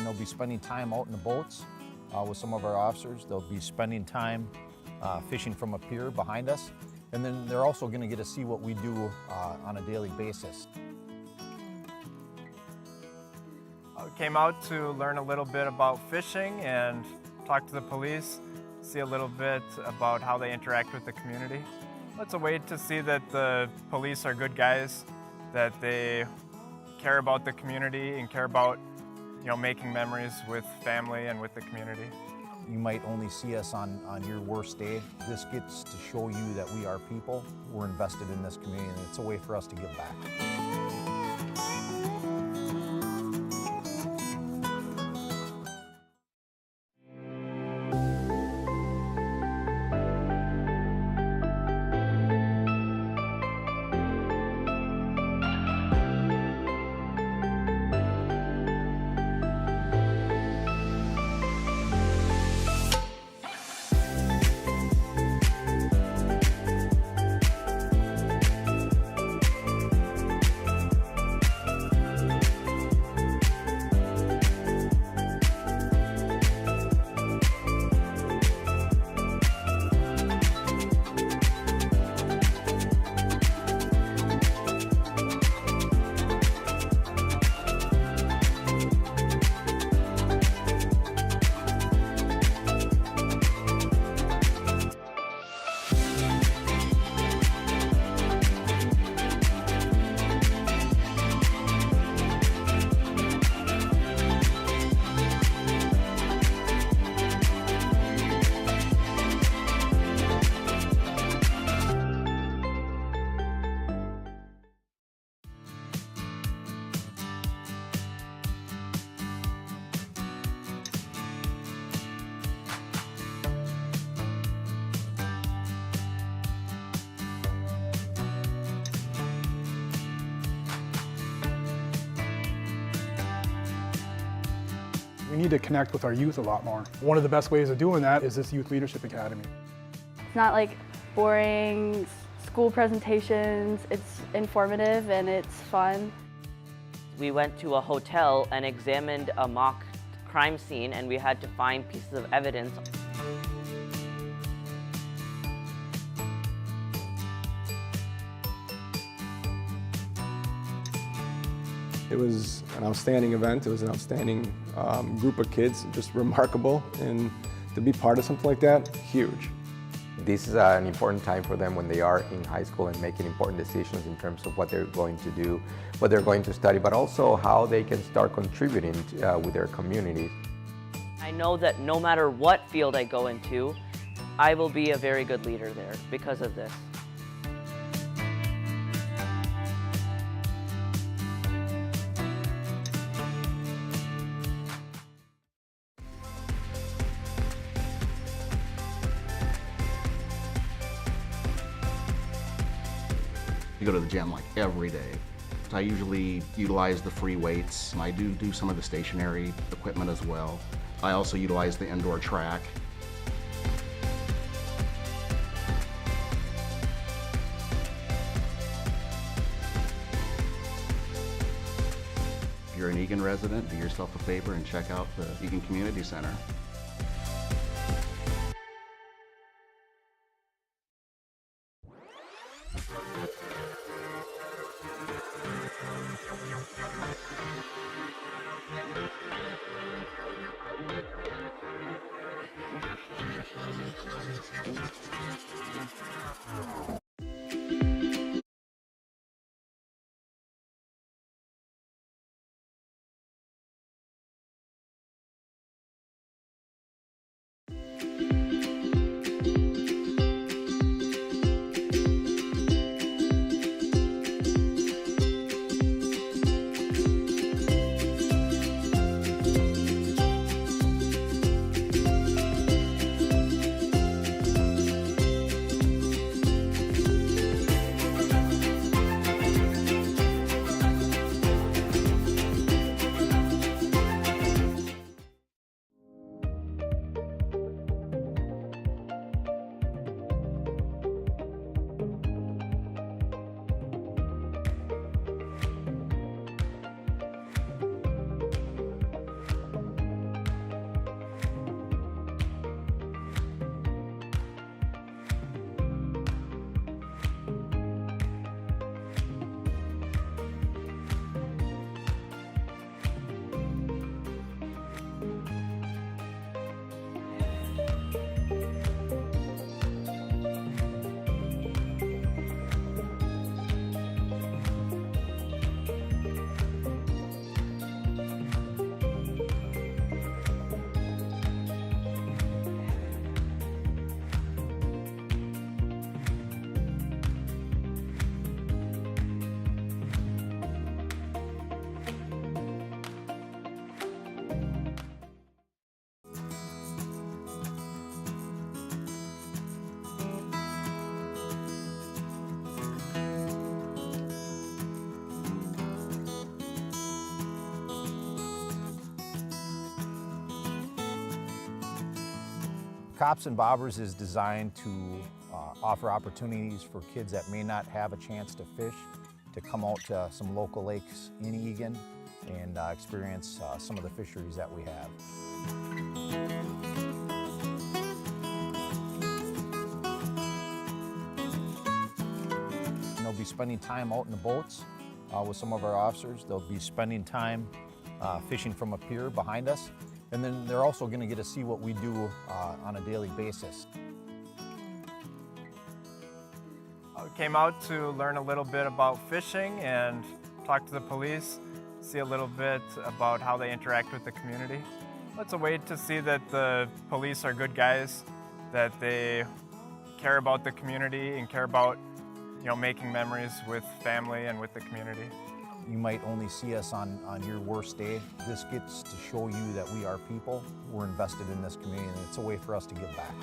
They'll be spending time out in the boats with some of our officers. They'll be spending time fishing from a pier behind us. And then they're also going to get to see what we do on a daily basis. I came out to learn a little bit about fishing and talk to the police, see a little bit about how they interact with the community. It's a way to see that the police are good guys, that they care about the community and care about, making memories with family and with the community. You might only see us on your worst day. This gets to show you that we are people. We're invested in this community, and it's a way for us to give back. We need to connect with our youth a lot more. One of the best ways of doing that is this Youth Leadership Academy. It's not like boring school presentations, it's informative and it's fun. We went to a hotel and examined a mock crime scene, and we had to find pieces of evidence. It was an outstanding event. It was an outstanding group of kids, just remarkable. And to be part of something like that, huge. This is an important time for them when they are in high school and making important decisions in terms of what they're going to do, what they're going to study, but also how they can start contributing with their communities. I know that no matter what field I go into, I will be a very good leader there because of this. I go to the gym like every day. I usually utilize the free weights. I do some of the stationary equipment as well. I also utilize the indoor track. If you're an Eagan resident, do yourself a favor and check out the Eagan Community Center. Cops and Bobbers is designed to offer opportunities for kids that may not have a chance to fish to come out to some local lakes in Eagan and experience some of the fisheries that we have. They'll be spending time out in the boats with some of our officers. They'll be spending time fishing from a pier behind us. And then they're also going to get to see what we do on a daily basis. I came out to learn a little bit about fishing and talk to the police, see a little bit about how they interact with the community. It's a way to see that the police are good guys, that they care about the community and care about, making memories with family and with the community. You might only see us on your worst day. This gets to show you that we are people. We're invested in this community, and it's a way for us to give back.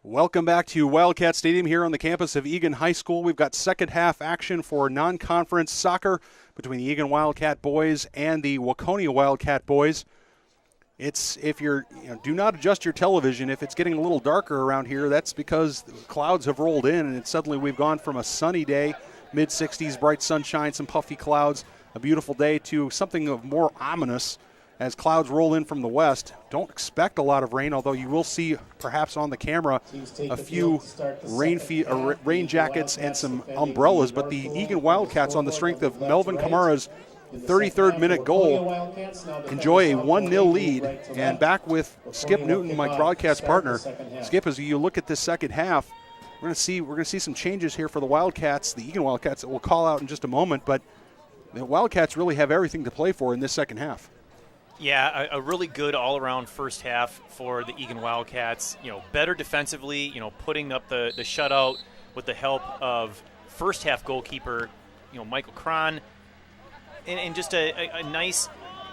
Welcome back to Wildcat Stadium here on the campus of Eagan High School. We've got second half action for non-conference soccer between the Eagan Wildcat boys and the Waconia Wildcat boys. If you're, do not adjust your television. If it's getting a little darker around here, that's because clouds have rolled in, and suddenly we've gone from a sunny day, mid-60s, bright sunshine, some puffy clouds, a beautiful day, to something of more ominous as clouds roll in from the west. Don't expect a lot of rain, although you will see perhaps on the camera a few rain jackets and some umbrellas. But the Eagan Wildcats, on the strength of Melvin Kamara's 33rd minute goal, enjoy a 1-0 lead. And back with Skip Newton, my broadcast partner. Skip, as you look at this second half, we're going to see some changes here for the Wildcats, the Eagan Wildcats, that we'll call out in just a moment. But the Wildcats really have everything to play for in this second half. Yeah, a really good all-around first half for the Eagan Wildcats. Better defensively, putting up the shutout with the help of first-half goalkeeper, Michael Cron, and just a nice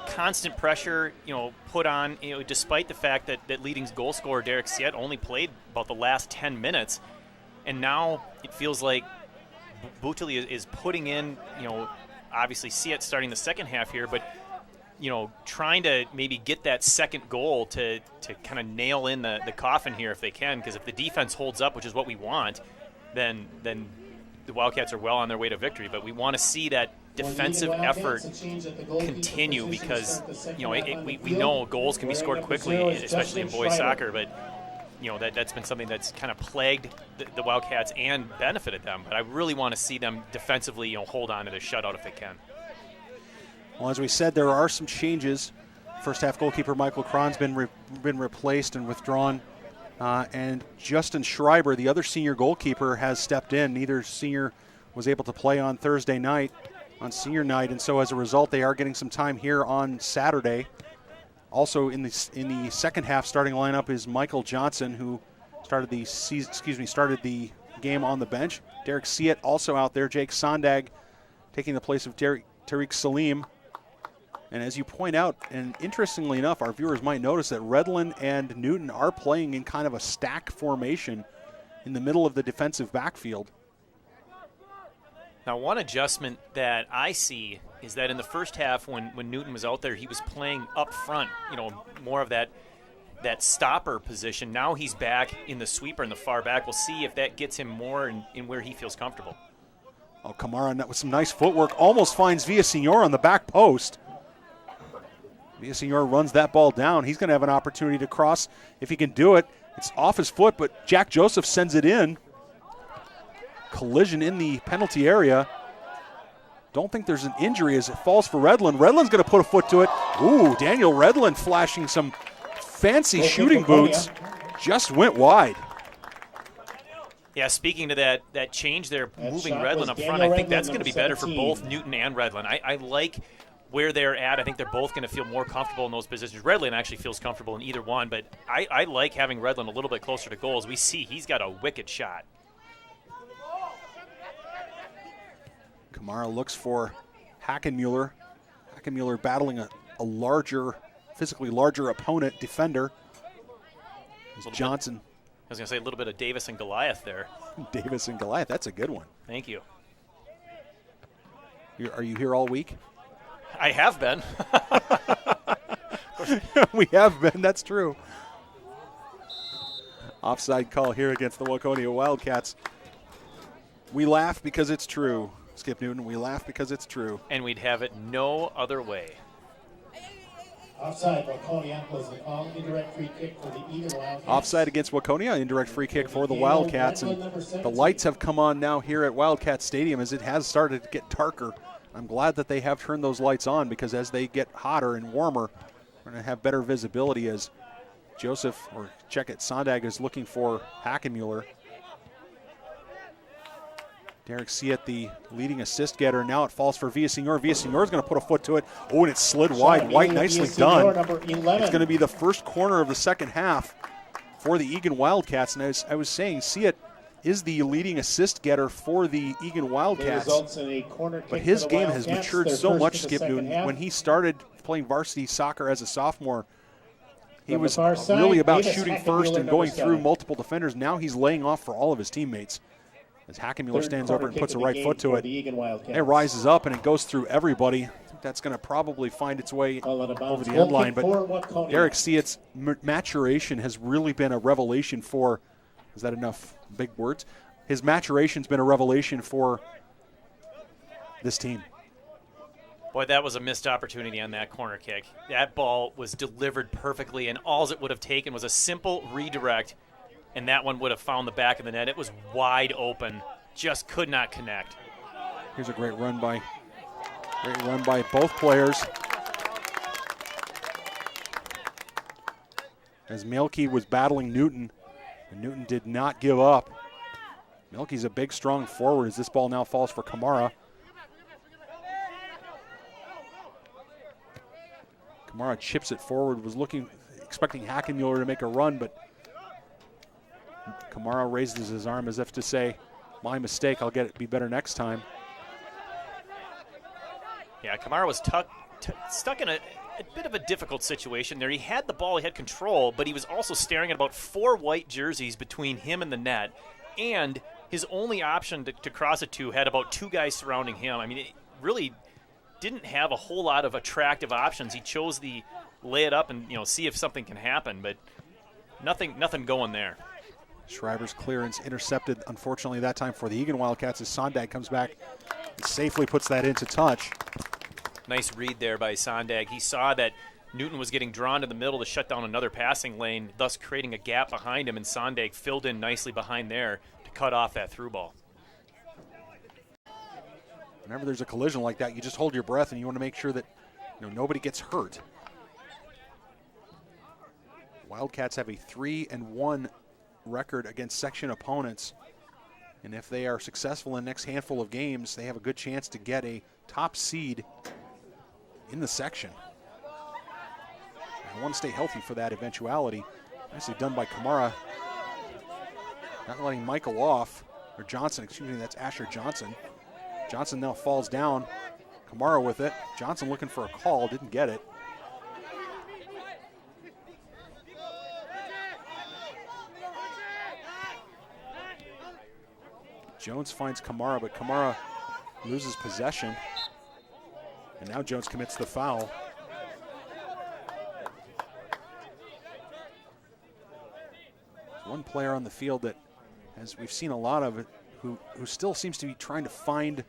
constant pressure, put on, despite the fact that leading goal scorer Derek Siet only played about the last 10 minutes. And now it feels like Buteli is putting in, obviously Siet starting the second half here, but trying to maybe get that second goal to kind of nail in the coffin here if they can, because if the defense holds up, which is what we want, then the Wildcats are well on their way to victory. But we want to see that defensive effort continue, because we know goals can be scored quickly, especially in boys soccer, but that's been something that's kind of plagued the Wildcats and benefited them. But I really want to see them defensively hold on to the shutout if they can. Well, as we said, there are some changes. First half goalkeeper Michael Cron's been replaced and withdrawn. And Justin Schreiber, the other senior goalkeeper, has stepped in. Neither senior was able to play on Thursday night, on senior night, and so as a result, they are getting some time here on Saturday. Also in the second half starting lineup is Michael Johnson, who started the game on the bench. Derek Siet also out there. Jake Sondag taking the place of Tariq Salim. And as you point out, and interestingly enough, our viewers might notice that Redland and Newton are playing in kind of a stack formation in the middle of the defensive backfield. Now, one adjustment that I see is that in the first half when Newton was out there, he was playing up front, more of that stopper position. Now he's back in the sweeper in the far back. We'll see if that gets him more in where he feels comfortable. Oh, Kamara with some nice footwork almost finds Villasenor on the back post. Villasenor runs that ball down. He's going to have an opportunity to cross if he can do it. It's off his foot, but Jack Joseph sends it in. Collision in the penalty area. Don't think there's an injury as it falls for Redland. Redland's going to put a foot to it. Ooh, Daniel Redland flashing some fancy shooting boots. Just went wide. Yeah, speaking to that change there, moving Redland up front, I think that's going to be better for both Newton and Redland. I like where they're at. I think they're both going to feel more comfortable in those positions. Redland actually feels comfortable in either one, but I like having Redland a little bit closer to goals. We see he's got a wicked shot. Kamara looks for Hackenmuller. Hackenmuller battling a larger, physically larger opponent, defender. Johnson. I was going to say a little bit of Davis and Goliath there. Davis and Goliath, that's a good one. Thank you. Are you here all week? I have been. We have been, that's true. Offside call here against the Waconia Wildcats. We laugh because it's true, Skip Newton. We laugh because it's true. And we'd have it no other way. Offside, Waconia was the call. Indirect free kick for the Eagan Wildcats. Offside against Waconia, indirect free kick for the Wildcats. And the lights have come on now here at Wildcat Stadium as it has started to get darker. I'm glad that they have turned those lights on, because as they get hotter and warmer, we're going to have better visibility as Sondag is looking for Hackenmuller. Derek Siet, the leading assist getter. Now it falls for Villaseñor. Villaseñor is going to put a foot to it. Oh, and it slid wide. White, nicely done. It's going to be the first corner of the second half for the Eagan Wildcats. And as I was saying, Siet is the leading assist getter for the Eagan Wildcats. But his game has matured so much, Skip Newton. When he started playing varsity soccer as a sophomore, he was really about shooting first and going through multiple defenders. Now he's laying off for all of his teammates. As Hackenmuller stands over and puts a right foot to it, it rises up and it goes through everybody. I think that's going to probably find its way over the end line. But Derek Siet's maturation has really been a revelation for, is that enough big words? His maturation's been a revelation for this team. Boy, that was a missed opportunity on that corner kick. That ball was delivered perfectly, and all it would have taken was a simple redirect, and that one would have found the back of the net. It was wide open, just could not connect. Here's a great run by both players. As Mielke was battling Newton, and Newton did not give up. Mielke's a big, strong forward as this ball now falls for Kamara. Kamara chips it forward, was expecting Hackenmuller to make a run, but Kamara raises his arm as if to say, my mistake, I'll be better next time. Yeah, Kamara was stuck in a bit of a difficult situation there. He had the ball, he had control, but he was also staring at about 4 white jerseys between him and the net, and his only option to cross it to had about 2 guys surrounding him. I mean, it really didn't have a whole lot of attractive options. He chose the lay it up and see if something can happen, but nothing going there. Schreiber's clearance intercepted, unfortunately, that time for the Eagan Wildcats as Sondag comes back and safely puts that into touch. Nice read there by Sondag. He saw that Newton was getting drawn to the middle to shut down another passing lane, thus creating a gap behind him, and Sondag filled in nicely behind there to cut off that through ball. Whenever there's a collision like that, you just hold your breath and you want to make sure that nobody gets hurt. Wildcats have a 3-1 record against section opponents, and if they are successful in the next handful of games, they have a good chance to get a top seed in the section. I want to stay healthy for that eventuality. Nicely done by Kamara, not letting Michael off, or Johnson, excuse me, that's Asher Johnson. Johnson now falls down. Kamara with it. Johnson looking for a call, didn't get it. Jones finds Kamara, but Kamara loses possession. And now Jones commits the foul. There's one player on the field that, as we've seen a lot of it, who still seems to be trying to find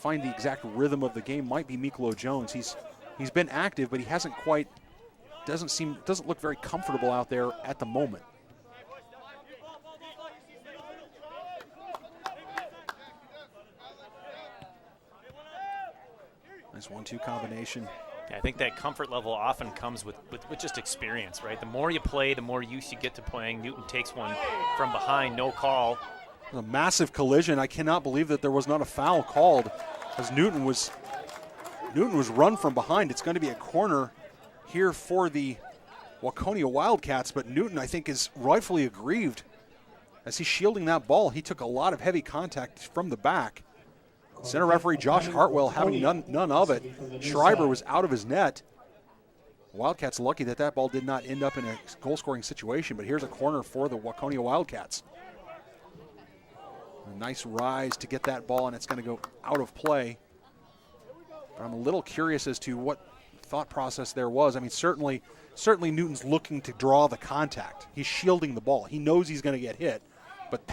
the exact rhythm of the game, might be Miklo Jones. He's been active, but he hasn't quite, doesn't look very comfortable out there at the moment. Nice 1-2 combination. Yeah, I think that comfort level often comes with just experience, right? The more you play, the more use you get to playing. Newton takes one from behind, no call. A massive collision. I cannot believe that there was not a foul called, as Newton was run from behind. It's going to be a corner here for the Waconia Wildcats, but Newton, I think, is rightfully aggrieved as he's shielding that ball. He took a lot of heavy contact from the back Center referee Josh Hartwell having none of it. Schreiber was out of his net. Wildcats lucky that ball did not end up in a goal-scoring situation, but here's a corner for the Waconia Wildcats. A nice rise to get that ball, and it's going to go out of play. But I'm a little curious as to what thought process there was. I mean, certainly Newton's looking to draw the contact. He's shielding the ball. He knows he's going to get hit, but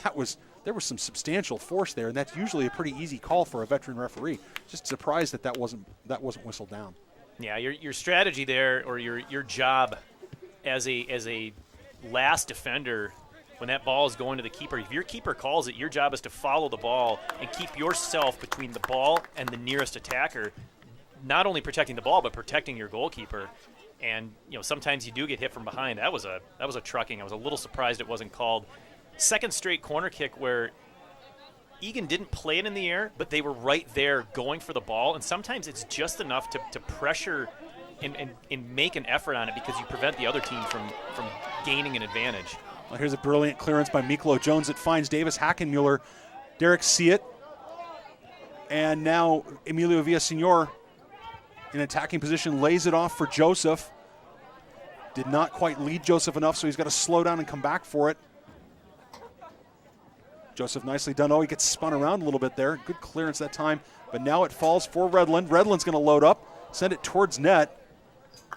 there was some substantial force there, and that's usually a pretty easy call for a veteran referee. Just surprised that wasn't whistled down. Yeah, your strategy there, or your job as a last defender, when that ball is going to the keeper, if your keeper calls it, your job is to follow the ball and keep yourself between the ball and the nearest attacker, not only protecting the ball but protecting your goalkeeper. And sometimes you do get hit from behind. That was a trucking. I was a little surprised it wasn't called. Second straight corner kick where Eagan didn't play it in the air, but they were right there going for the ball, and sometimes it's just enough to pressure and make an effort on it because you prevent the other team from gaining an advantage. Well, here's a brilliant clearance by Miklo Jones. It finds Davis Hackenmuller. Derek Siet. And now Emilio Villasenor in attacking position lays it off for Joseph. Did not quite lead Joseph enough, so he's got to slow down and come back for it. Joseph nicely done. Oh, he gets spun around a little bit there. Good clearance that time. But now it falls for Redland. Redland's going to load up, send it towards net.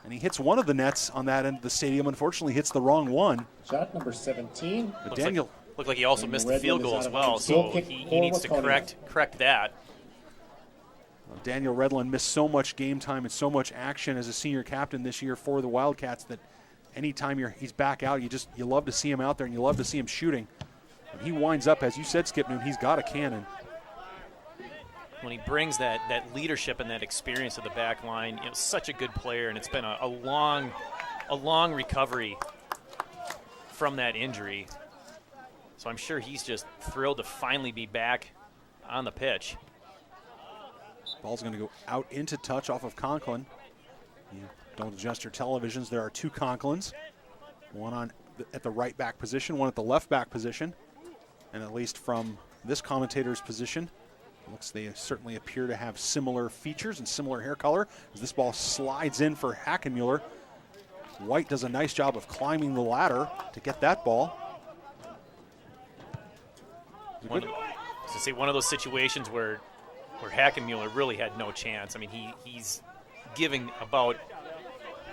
And he hits one of the nets on that end of the stadium. Unfortunately, hits the wrong one. Shot number 17. But Daniel looked like he also missed the field goal as well, so he needs to correct that. Daniel Redland missed so much game time and so much action as a senior captain this year for the Wildcats that anytime he's back out, you love to see him out there and you love to see him shooting. And he winds up, as you said, Skip Noon, he's got a cannon. When he brings that leadership and that experience to the back line, such a good player, and it's been a long recovery from that injury. So I'm sure he's just thrilled to finally be back on the pitch. Ball's going to go out into touch off of Conklin. You don't adjust your televisions. There are two Conklins, one at the right back position, one at the left back position. And at least from this commentator's position, they certainly appear to have similar features and similar hair color as this ball slides in for Hackenmuller. White does a nice job of climbing the ladder to get that ball. One of those situations where Hackenmuller really had no chance. I mean, he's giving about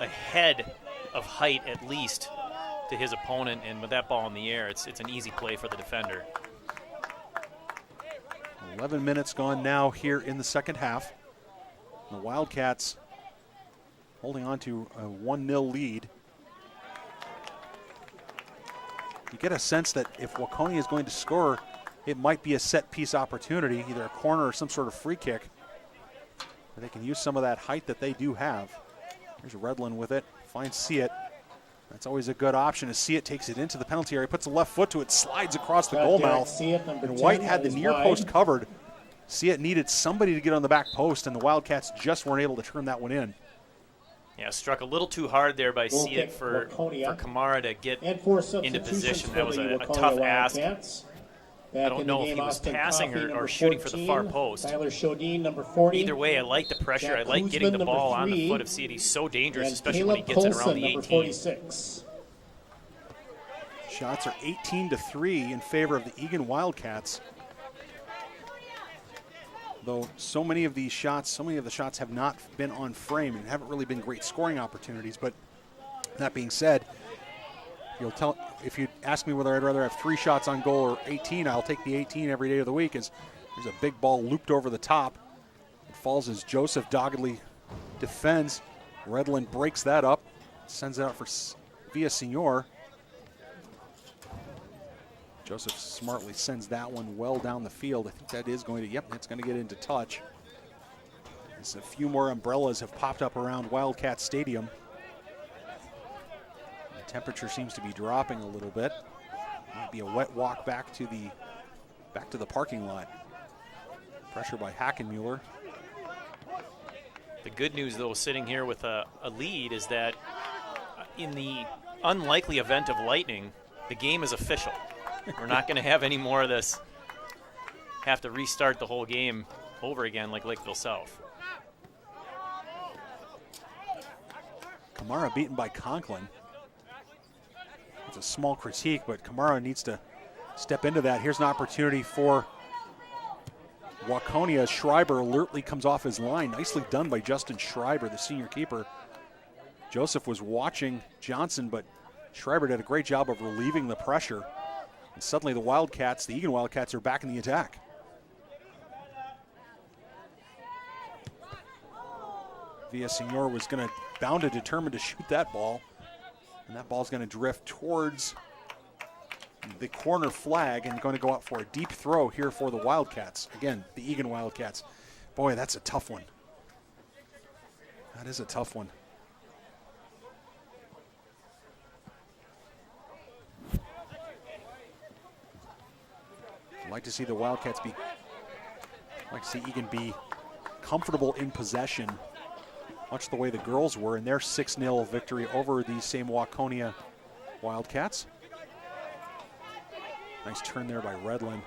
a head of height at least to his opponent, and with that ball in the air, it's an easy play for the defender. 11 minutes gone now here in the second half. The Wildcats holding on to a 1-0 lead. You get a sense that if Waconia is going to score, it might be a set-piece opportunity, either a corner or some sort of free kick. And they can use some of that height that they do have. Here's Redland with it, finds Siet. That's always a good option as Siet takes it into the penalty area, puts the left foot to it, slides across the goal mouth. And White had the near post covered. Siet needed somebody to get on the back post, and the Wildcats just weren't able to turn that one in. Yeah, struck a little too hard there by Siet for Kamara to get into position. That was a tough ask. I don't know if he was passing or shooting for the far post. Either way, I like the pressure. I like getting the ball on the foot of Siet. He's so dangerous, especially when he gets it around the 18. Shots are 18-3 in favor of the Eagan Wildcats. Though so many of the shots have not been on frame and haven't really been great scoring opportunities. But that being said, if you ask me whether I'd rather have 3 shots on goal or 18, I'll take the 18 every day of the week. As there's a big ball looped over the top. It falls as Joseph doggedly defends. Redland breaks that up, sends it out for Villasenor. Joseph smartly sends that one well down the field. I think that is going to, it's going to get into touch. As a few more umbrellas have popped up around Wildcat Stadium. The temperature seems to be dropping a little bit. Might be a wet walk back to the parking lot. Pressure by Hackenmuller. The good news, though, sitting here with a lead is that in the unlikely event of lightning, the game is official. We're not going to have any more of this. Have to restart the whole game over again like Lakeville South. Kamara beaten by Conklin. It's a small critique, but Kamara needs to step into that. Here's an opportunity for Waconia. Schreiber alertly comes off his line. Nicely done by Justin Schreiber, the senior keeper. Joseph was watching Johnson, but Schreiber did a great job of relieving the pressure. And suddenly the Wildcats, the Eagan Wildcats, are back in the attack. Villasenor was going to bound determined to shoot that ball. And that ball's going to drift towards the corner flag and going to go out for a deep throw here for the Wildcats. Again, the Eagan Wildcats. Boy, that's a tough one. That is a tough one. I'd like to see the Wildcats be, I'd like to see Eagan be comfortable in possession, much the way the girls were in their 6-0 victory over the same Waconia Wildcats. Nice turn there by Redlin.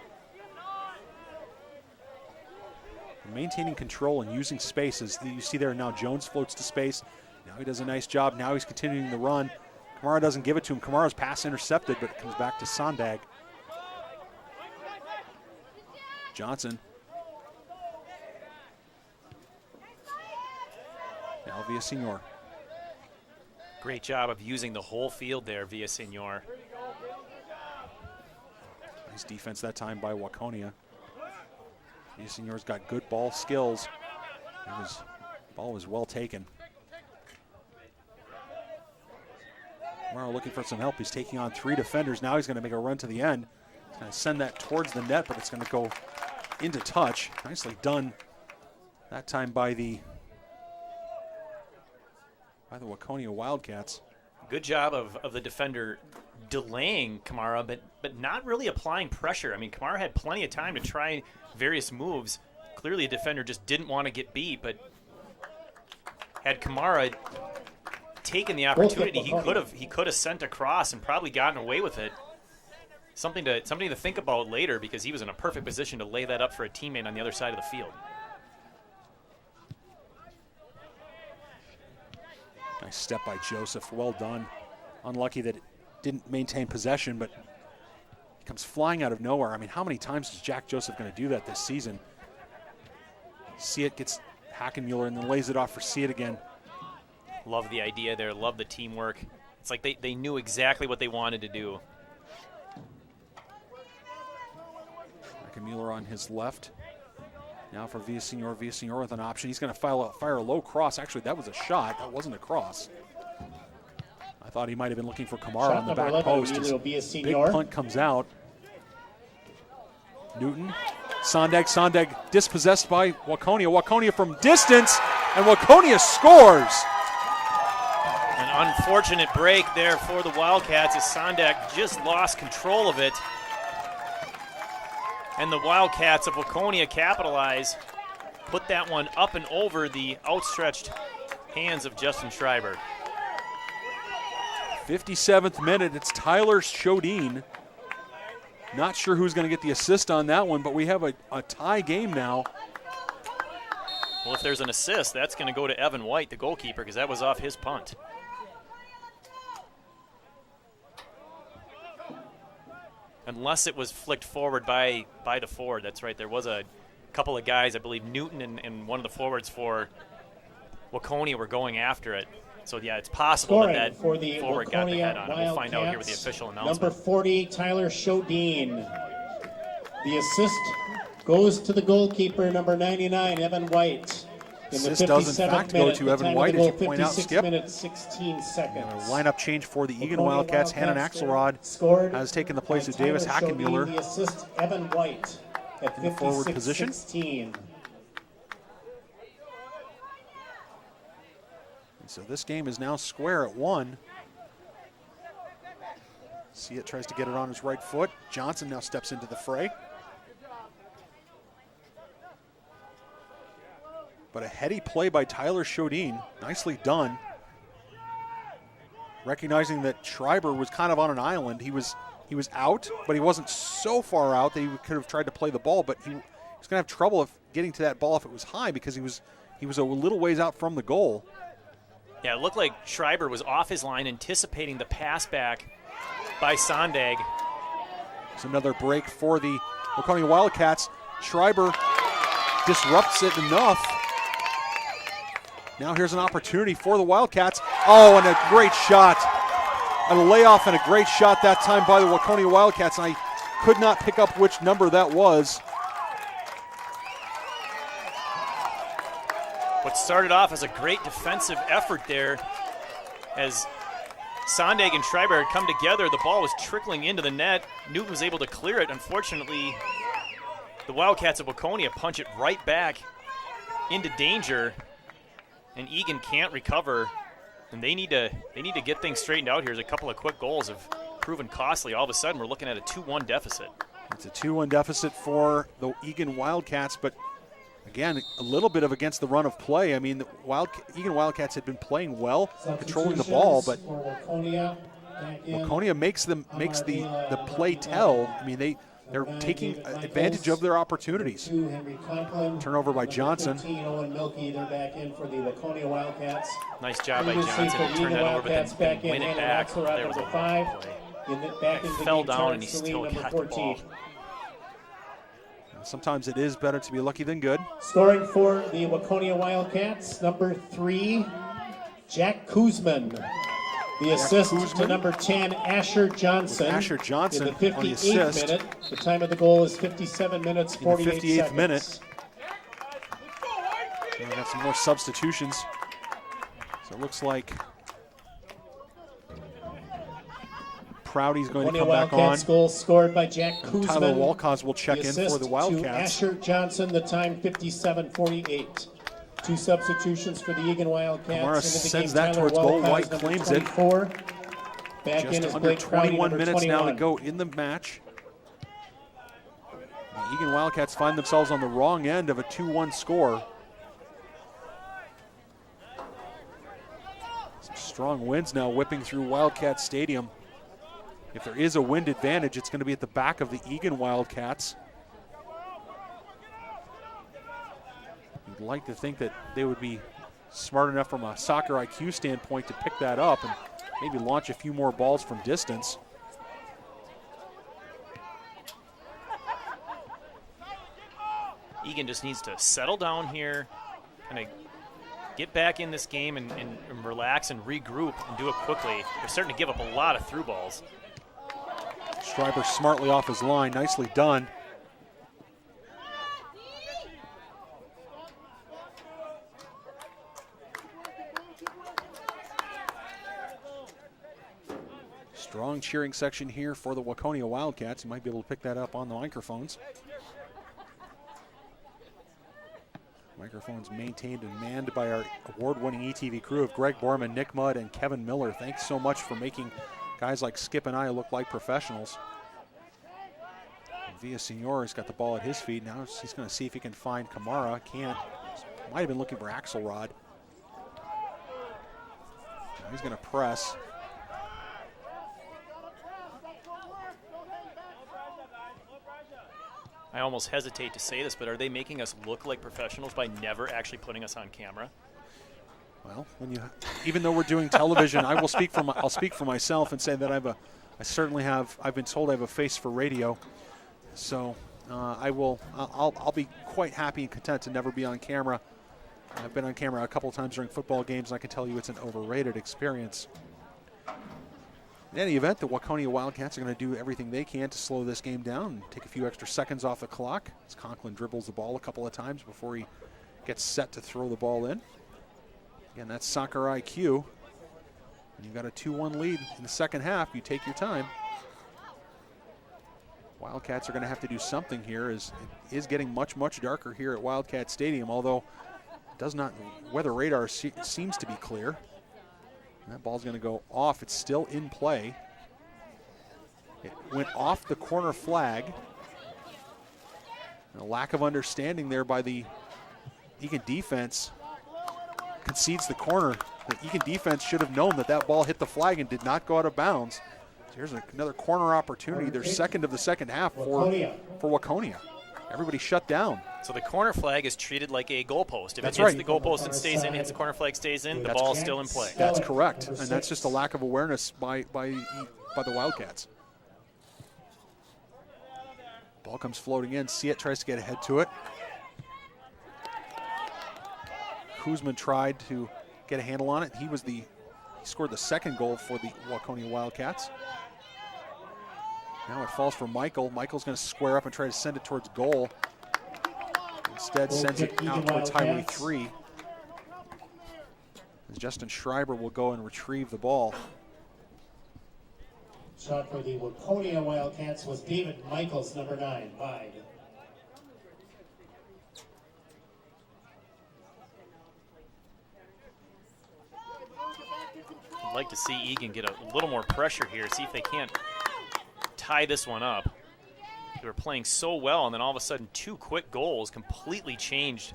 Maintaining control and using space, as you see there now. Jones floats to space. Now he does a nice job. Now he's continuing the run. Kamara doesn't give it to him. Kamara's pass intercepted, but it comes back to Sondag. Johnson. Now Villasenor. Great job of using the whole field there, Villasenor. Nice defense that time by Waconia. Villasenor's got good ball skills. Ball was well taken. Kamara looking for some help. He's taking on 3 defenders. Now he's going to make a run to the end. He's going to send that towards the net, but it's going to go into touch. Nicely done that time by the Waconia Wildcats. Good job of the defender delaying Kamara, but not really applying pressure. I mean, Kamara had plenty of time to try various moves. Clearly, a defender just didn't want to get beat, but had Kamara taken the opportunity, he could have sent across and probably gotten away with it. Something to think about later, because he was in a perfect position to lay that up for a teammate on the other side of the field. Nice step by Joseph. Well done. Unlucky that it didn't maintain possession, but he comes flying out of nowhere. I mean, how many times is Jack Joseph going to do that this season? See it, gets Hackenmuller, and then lays it off for See It again. Love the idea there. Love the teamwork. It's like they knew exactly what they wanted to do. Hackenmuller on his left. Now for Villasenor. Villasenor with an option. He's going to fire a low cross. Actually, that was a shot. That wasn't a cross. I thought he might have been looking for Kamara on the back post. His big punt comes out. Newton. Sondag dispossessed by Waconia. Waconia from distance, and Waconia scores. An unfortunate break there for the Wildcats as Sondag just lost control of it. And the Wildcats of Waconia capitalize, put that one up and over the outstretched hands of Justin Schreiber. 57th minute, it's Tyler Shodine. Not sure who's going to get the assist on that one, but we have a tie game now. Well, if there's an assist, that's going to go to Evan White, the goalkeeper, because that was off his punt. Unless it was flicked forward by the forward. That's right. There was a couple of guys, I believe Newton and one of the forwards for Waconia were going after it. So, yeah, it's possible that forward Waconia got the head on it. We'll find out here with the Wildcats. official announcement. Number 40, Tyler Shodine. The assist goes to the goalkeeper, number 99, Evan White. In the Assist does, in 57th fact, minute, go to Evan White, as you point out, 56 Skip. minutes, 16 seconds. A lineup change for the Eagan Waconia Wildcats. Hannon Wildcats Axelrod scored has taken the place by of Davis Tyler Shodine. Hackenmuller The assist, Evan White at in the forward position. 56-16. So this game is now square at 1. See it, tries to get it on his right foot. Johnson now steps into the fray. But a heady play by Tyler Shodine. Nicely done. Recognizing that Schreiber was kind of on an island. He was out, but he wasn't so far out that he could have tried to play the ball, but he was going to have trouble if getting to that ball if it was high because he was a little ways out from the goal. Yeah, it looked like Schreiber was off his line anticipating the pass back by Sondag. It's another break for the Waconia Wildcats. Schreiber disrupts it enough. Now here's an opportunity for the Wildcats. Oh, and a great shot. A layoff and a great shot that time by the Waconia Wildcats. And I could not pick up which number that was. What started off as a great defensive effort there, as Sondag and Schreiber had come together, the ball was trickling into the net. Newton was able to clear it. Unfortunately, the Wildcats of Waconia punch it right back into danger, and Eagan can't recover. And they need to get things straightened out here. There's a couple of quick goals have proven costly. All of a sudden, we're looking at a 2-1 deficit. It's a 2-1 deficit for the Eagan Wildcats, but again, a little bit of against the run of play. I mean, the Eagan Wildcats had been playing well, controlling the ball, but Waconia makes the play tell. I mean, they're taking advantage of their opportunities. Turnover by Johnson. Nice job by Johnson to turn that over, but then win it back. There was a play. He fell down and he still got the ball. Sometimes it is better to be lucky than good. Scoring for the Waconia Wildcats, number 3, Jack Kuzman. The assist to number 10, Asher Johnson. Asher Johnson in the 58th minute. The time of the goal is 57 minutes, 48 seconds. 58th minute. So we got some more substitutions. So it looks like Prouty's going to come back on. Goal scored by Jack Kuzman. Tyler Walcott will check in for the Wildcats. To Asher Johnson, the time 57:48. 2 substitutions for the Eagan Wildcats. Kamara sends that towards goal. White claims it. Back in Just under 21 minutes now to go in the match. The Eagan Wildcats find themselves on the wrong end of a 2-1 score. Some strong winds now whipping through Wildcat Stadium. If there is a wind advantage, it's going to be at the back of the Eagan Wildcats. You'd like to think that they would be smart enough from a soccer IQ standpoint to pick that up and maybe launch a few more balls from distance. Eagan just needs to settle down here, kind of get back in this game and relax and regroup and do it quickly. They're starting to give up a lot of through balls. Schreiber smartly off his line, nicely done. Strong cheering section here for the Waconia Wildcats. You might be able to pick that up on the microphones. Microphones maintained and manned by our award-winning ETV crew of Greg Borman, Nick Mudd, and Kevin Miller. Thanks so much for making guys like Skip and I look like professionals. Villasenor has got the ball at his feet. Now he's going to see if he can find Kamara. Can't. Might have been looking for Axelrod. Now he's going to press. I almost hesitate to say this, but are they making us look like professionals by never actually putting us on camera? Well, even though we're doing television, I'll speak for myself and say that I've been told I have a face for radio. So I'll be quite happy and content to never be on camera. I've been on camera a couple of times during football games, and I can tell you it's an overrated experience. In any event, the Waconia Wildcats are going to do everything they can to slow this game down and take a few extra seconds off the clock as Conklin dribbles the ball a couple of times before he gets set to throw the ball in. Again, that's soccer IQ. When you've got a 2-1 lead in the second half, you take your time. Wildcats are going to have to do something here. It is getting much, much darker here at Wildcat Stadium, although weather radar seems to be clear. That ball's going to go off. It's still in play. It went off the corner flag. A lack of understanding there by the Eagan defense concedes the corner. The Eagan defense should have known that ball hit the flag and did not go out of bounds. So here's another corner opportunity. Their second of the second half for Waconia. Everybody shut down. So the corner flag is treated like a goalpost. If That's it hits right. the goalpost and stays in, hits the corner flag, stays in, the That's ball's still in play. That's correct, and that's just a lack of awareness by the Wildcats. Ball comes floating in. Siet tries to get ahead to it. Kuzman tried to get a handle on it. He scored the second goal for the Waconia Wildcats. Now it falls for Michael. Michael's going to square up and try to send it towards goal. Instead, sends it out towards Highway 3. As Justin Schreiber will go and retrieve the ball. Shot for the Waconia Wildcats was David Michaels, number 9, wide. I'd like to see Eagan get a little more pressure here, see if they can't tie this one up. They were playing so well, and then all of a sudden 2 quick goals completely changed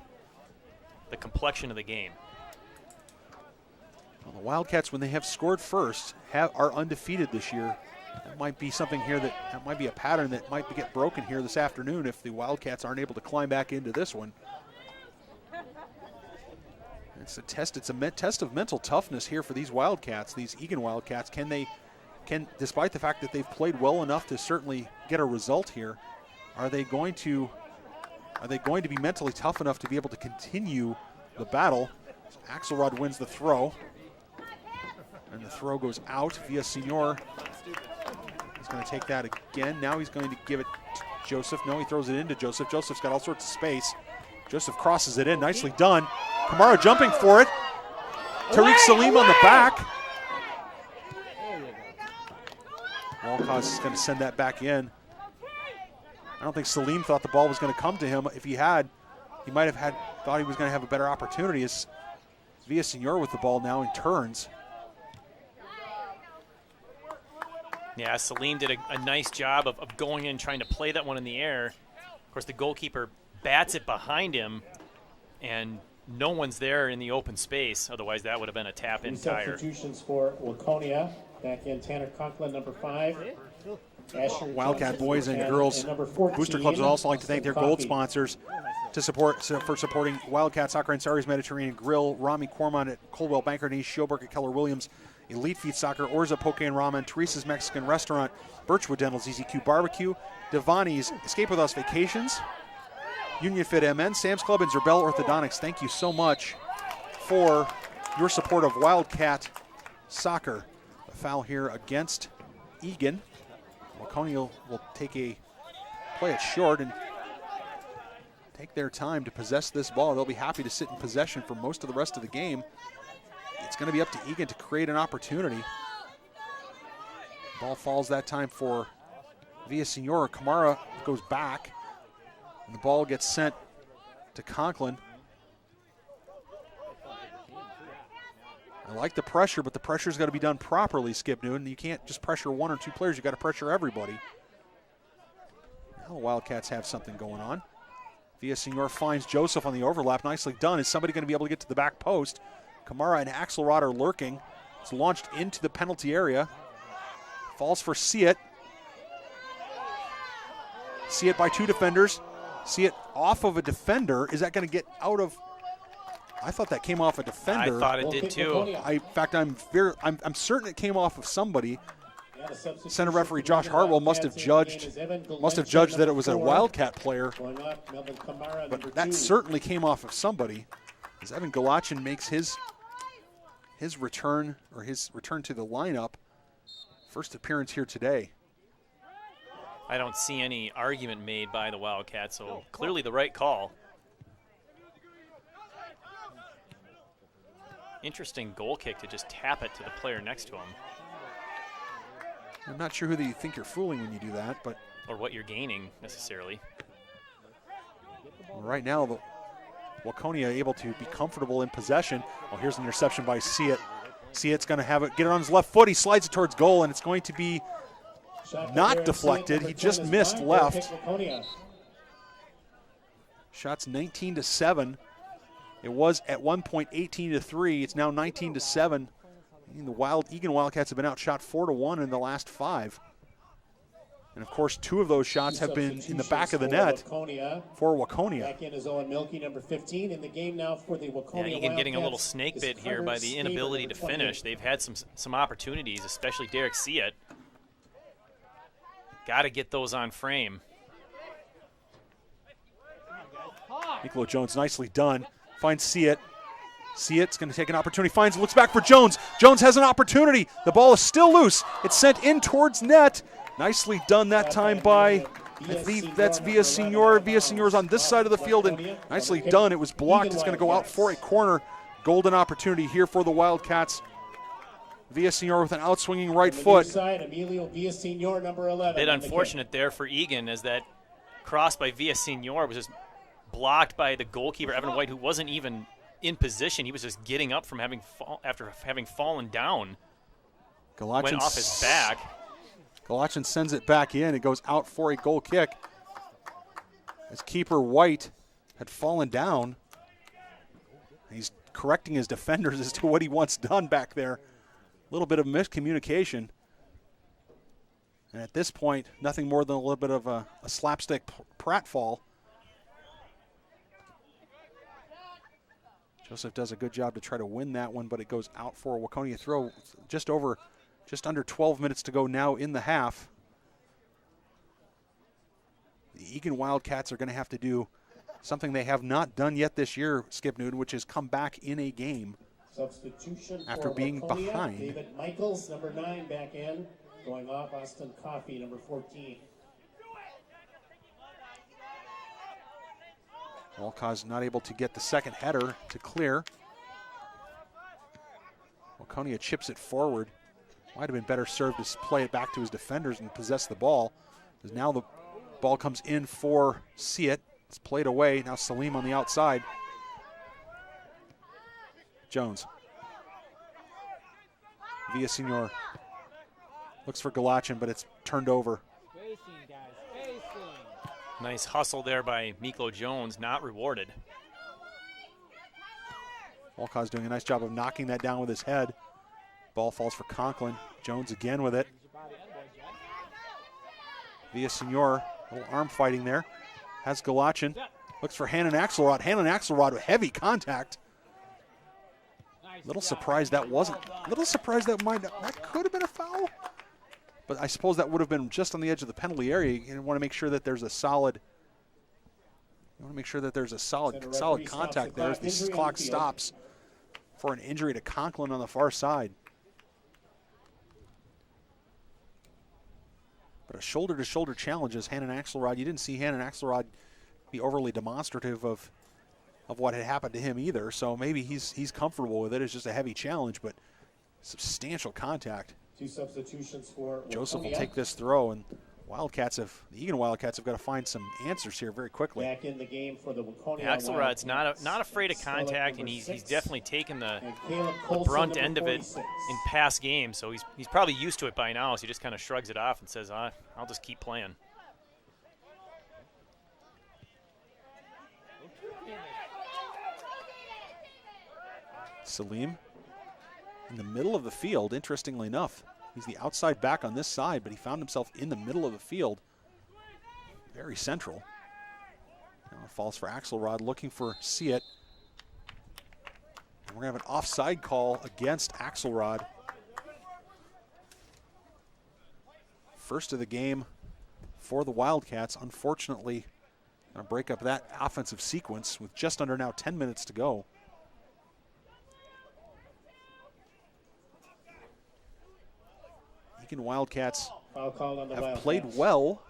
the complexion of the game. Well, the Wildcats, when they have scored first, are undefeated this year. That might be something here that might be a pattern that might get broken here this afternoon if the Wildcats aren't able to climb back into this one. It's a test. It's a test of mental toughness here for these Wildcats, these Eagan Wildcats. Can, despite the fact that they've played well enough to certainly get a result here, are they going to be mentally tough enough to be able to continue the battle? So Axelrod wins the throw, and the throw goes out. Villasenor is going to take that again. Now he's going to give it to Joseph. No, he throws it into Joseph. Joseph's got all sorts of space. Joseph crosses it in. Nicely done. Kamara jumping for it. Tariq Salim on the back. Walcott is going to send that back in. I don't think Salim thought the ball was going to come to him. If he had, he might have thought he was going to have a better opportunity. It's Villasenor with the ball now and turns. Yeah, Salim did a nice job of going in, trying to play that one in the air. Of course, the goalkeeper bats it behind him, and no one's there in the open space. Otherwise, that would have been a tap-in tire. Substitutions for Waconia. Back in Tanner Conklin, number 5. Wildcat boys and girls booster clubs would also like to thank their gold sponsors for supporting Wildcat Soccer and Saris Mediterranean Grill, Rami Cormon at Coldwell Banker, Denise Schoberg at Keller Williams, Elite Feed Soccer, Orza Poke and Ramen, Teresa's Mexican Restaurant, Birchwood Dental, ZZQ Barbecue, Devani's Escape With Us Vacations, Union Fit MN, Sam's Club, and Zerbell Orthodontics. Thank you so much for your support of Wildcat Soccer. A foul here against Eagan. Waconia will play it short and take their time to possess this ball. They'll be happy to sit in possession for most of the rest of the game. It's going to be up to Eagan to create an opportunity. Ball falls that time for Villasenor. Kamara goes back, and the ball gets sent to Conklin. I like the pressure, but the pressure's got to be done properly, Skip Newton. You can't just pressure 1 or 2 players. You've got to pressure everybody. Now the Wildcats have something going on. Villasenor finds Joseph on the overlap. Nicely done. Is somebody going to be able to get to the back post? Kamara and Axelrod are lurking. It's launched into the penalty area. Falls for Siet. Siet by 2 defenders. Siet off of a defender. Is that going to get out of... I thought that came off a defender. I thought it did too. In fact, I'm certain it came off of somebody. Center referee Josh Hartwell must have judged that it was a Wildcat player, but that certainly came off of somebody. As Evan Galachin makes his return to the lineup, first appearance here today. I don't see any argument made by the Wildcats, so clearly the right call. Interesting goal kick to just tap it to the player next to him. I'm not sure who you think you're fooling when you do that, but or what you're gaining necessarily. Right now, the Waconia able to be comfortable in possession. Well, here's an interception by Siet. Siet's going to get it on his left foot. He slides it towards goal, and it's going to be not deflected. He just missed left. Shots 19-7. It was at one point 18-3. It's now 19-7. The Eagan Wildcats have been outshot 4-1 in the last 5. And, of course, 2 of those shots have been in the back of the net for Waconia. Back in is Owen Milky, number 15, in the game now for the Waconia Eagan getting a little Wildcats snake is bit here Carter by the Staver, inability to number 28. finish. They've had some opportunities, especially Derek Siet. Got to get those on frame. Miklo Jones nicely done. Finds Siet. Siet's going to take an opportunity. Finds, looks back for Jones. Jones has an opportunity. The ball is still loose. It's sent in towards net. Nicely done that time by, that's Villaseñor. Villaseñor's on this side of the field, and nicely done. It was blocked. It's going to go out for a corner. Golden opportunity here for the Wildcats. Villaseñor with an outswinging right foot. Emilio Villaseñor, number 11. Bit unfortunate there for Eagan, as that cross by Villaseñor was just blocked by the goalkeeper, Evan White, who wasn't even in position. He was just getting up from after having fallen down. Went off his back. Galachin sends it back in. It goes out for a goal kick. As keeper White had fallen down. He's correcting his defenders as to what he wants done back there. A little bit of miscommunication. And at this point, nothing more than a little bit of a slapstick pratfall. Joseph does a good job to try to win that one, but it goes out for a Waconia throw. Just under 12 minutes to go now in the half. The Eagan Wildcats are going to have to do something they have not done yet this year, Skip Newton, which is come back in a game Substitution after being Waconia, behind. David Michaels, number 9, back in. Going off, Austin Coffey, number 14. Walcott not able to get the second header to clear. Waconia chips it forward. Might have been better served to play it back to his defenders and possess the ball. Because now the ball comes in for Siet. It's played away. Now Salim on the outside. Jones. Villaseñor looks for Galachin, but it's turned over. Nice hustle there by Miklo Jones, not rewarded. Walcott's doing a nice job of knocking that down with his head. Ball falls for Conklin. Jones again with it. Villaseñor, a little arm fighting there. Has Galachin. Looks for Hannon Axelrod. Hannon Axelrod with heavy contact. Little surprised that wasn't. Little surprised that could have been a foul. But I suppose that would have been just on the edge of the penalty area. You want to make sure that there's a solid. You want to make sure that there's a solid contact there as the clock stops for an injury to Conklin on the far side. But a shoulder-to-shoulder challenge is Hannon Axelrod. You didn't see Hannon Axelrod be overly demonstrative of what had happened to him either. So maybe he's comfortable with it. It's just a heavy challenge, but substantial contact. 2 substitutions for Joseph will Waconia. take this throw, and the Eagan Wildcats have got to find some answers here very quickly. Back in the game for the Waconia Axelrod's Wildcats. not afraid of contact, and he's 6. definitely taken the And Caleb Colson, brunt number end of it 46. in past games, so he's probably used to it by now, so he just kind of shrugs it off and says, I'll just keep playing. Salim in the middle of the field, interestingly enough. He's the outside back on this side, but he found himself in the middle of the field. Very central. Now it falls for Axelrod, looking for Siet. And we're going to have an offside call against Axelrod. First of the game for the Wildcats. Unfortunately, going to break up that offensive sequence with just under now 10 minutes to go. Eagan Wildcats have played well.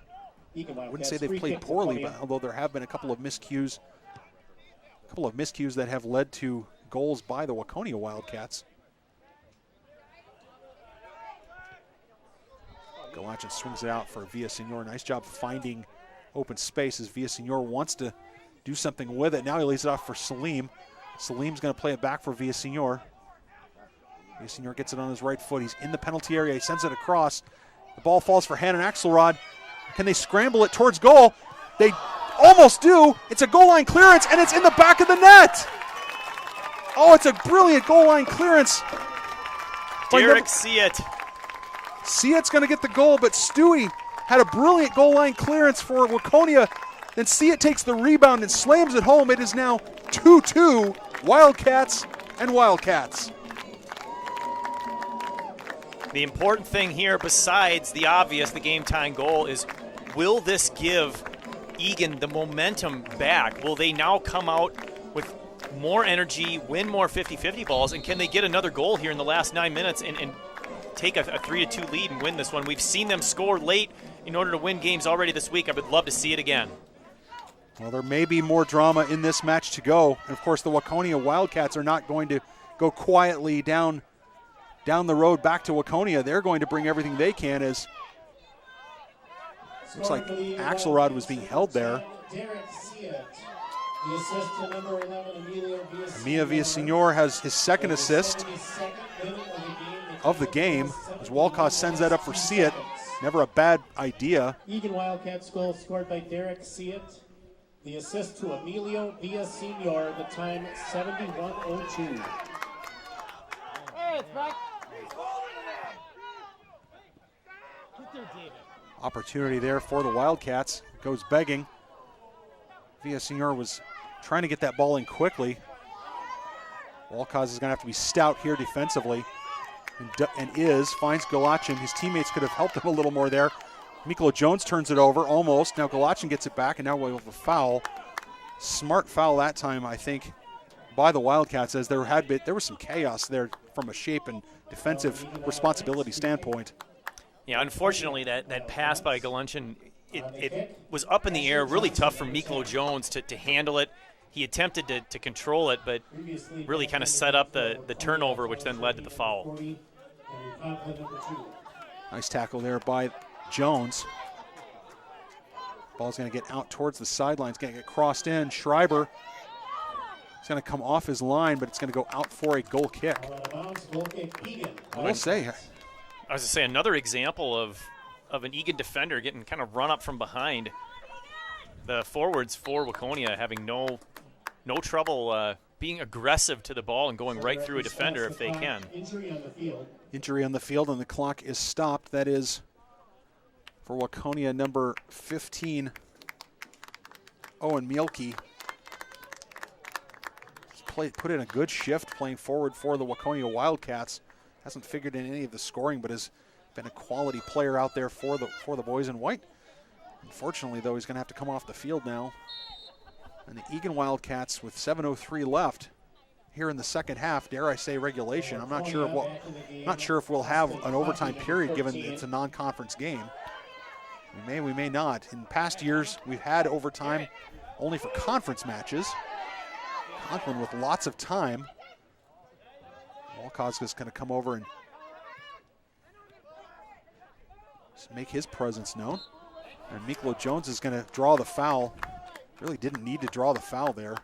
I wouldn't say they've played poorly, but although there have been a couple of miscues that have led to goals by the Waconia Wildcats. Galachin swings it out for Villaseñor. Nice job finding open space as Villaseñor wants to do something with it. Now he lays it off for Salim. Salim's going to play it back for Villaseñor. Villaseñor gets it on his right foot. He's in the penalty area. He sends it across. The ball falls for Hannon Axelrod. Can they scramble it towards goal? They almost do. It's a goal line clearance, and it's in the back of the net. Oh, it's a brilliant goal line clearance. Derek Siet. Siet's going to get the goal, but Stewie had a brilliant goal line clearance for Waconia. Then Siet takes the rebound and slams it home. It is now 2-2, Wildcats and Wildcats. The important thing here, besides the obvious, the game-tying goal, is will this give Eagan the momentum back? Will they now come out with more energy, win more 50-50 balls, and can they get another goal here in the last 9 minutes and take a 3-2 lead and win this one? We've seen them score late in order to win games already this week. I would love to see it again. Well, there may be more drama in this match to go. And, of course, the Waconia Wildcats are not going to go quietly down the road back to Waconia. They're going to bring everything they can as looks like Axelrod was being held there. Mia Villasenor has his second assist of the game as Walcott sends that up for Siet. Never a bad idea. Eagan Wildcats goal scored by Derek Siet. The assist to Emilio Villasenor, the time 71:02. Opportunity there for the Wildcats. Goes begging. Villasenor was trying to get that ball in quickly. Walcott is going to have to be stout here defensively. And finds Galachin. His teammates could have helped him a little more there. Miklo Jones turns it over, almost. Now Galachin gets it back, and now we have a foul. Smart foul that time, I think, by the Wildcats, as there was some chaos there from a shape and defensive responsibility standpoint. Yeah, unfortunately, that pass by Galachin, it was up in the air, really tough for Miklo Jones to handle it. He attempted to control it, but really kind of set up the turnover, which then led to the foul. Nice tackle there by Jones. Ball's going to get out towards the sidelines, going to get crossed in. Schreiber is going to come off his line, but it's going to go out for a goal kick. I will say. I was going to say another example of an Eagan defender getting kind of run up from behind. The forwards for Waconia having no trouble being aggressive to the ball and going right through a defender if they can. Injury on the field, and the clock is stopped. That is for Waconia, number 15, Owen Mielke. Put in a good shift playing forward for the Waconia Wildcats. Hasn't figured in any of the scoring, but has been a quality player out there for the boys in white. Unfortunately, though, he's going to have to come off the field now. And the Eagan Wildcats with 7:03 left here in the second half, dare I say regulation. I'm not sure if we'll have an overtime period given it's a non-conference game. We may not. In past years, we've had overtime only for conference matches. Conklin with lots of time. Walcott is going to come over and make his presence known. And Miklo Jones is going to draw the foul. Really didn't need to draw the foul there.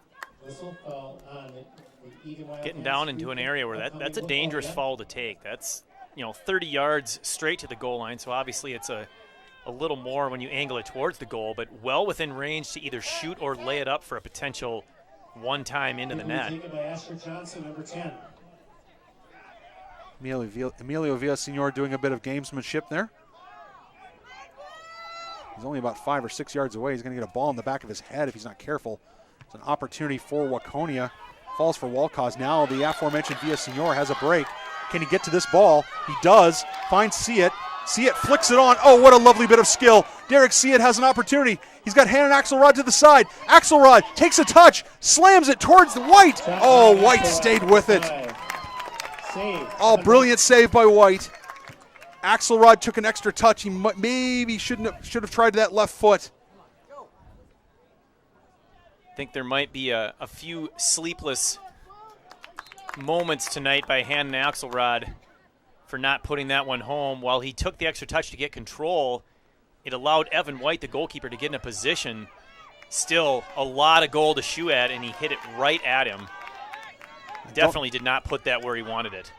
Getting down into an area where that's a dangerous foul to take. That's 30 yards straight to the goal line, so obviously it's a little more when you angle it towards the goal, but well within range to either shoot or lay it up for a potential one-time into the net. Emilio Villasenor doing a bit of gamesmanship there. He's only about 5 or 6 yards away. He's going to get a ball in the back of his head if he's not careful. It's an opportunity for Waconia. Falls for Walcott. Now the aforementioned Villasenor has a break. Can he get to this ball? He does. Finds Siet. Siet flicks it on. Oh, what a lovely bit of skill. Derek Siet has an opportunity. He's got Hannon Axelrod to the side. Axelrod takes a touch, slams it towards the White. Oh, White stayed with it. Oh, brilliant save by White. Axelrod took an extra touch. He maybe should have tried that left foot. I think there might be a few sleepless moments tonight by Hannon Axelrod for not putting that one home. While he took the extra touch to get control, it allowed Evan White, the goalkeeper, to get in a position. Still a lot of goal to shoot at, and he hit it right at him. Definitely did not put that where he wanted it.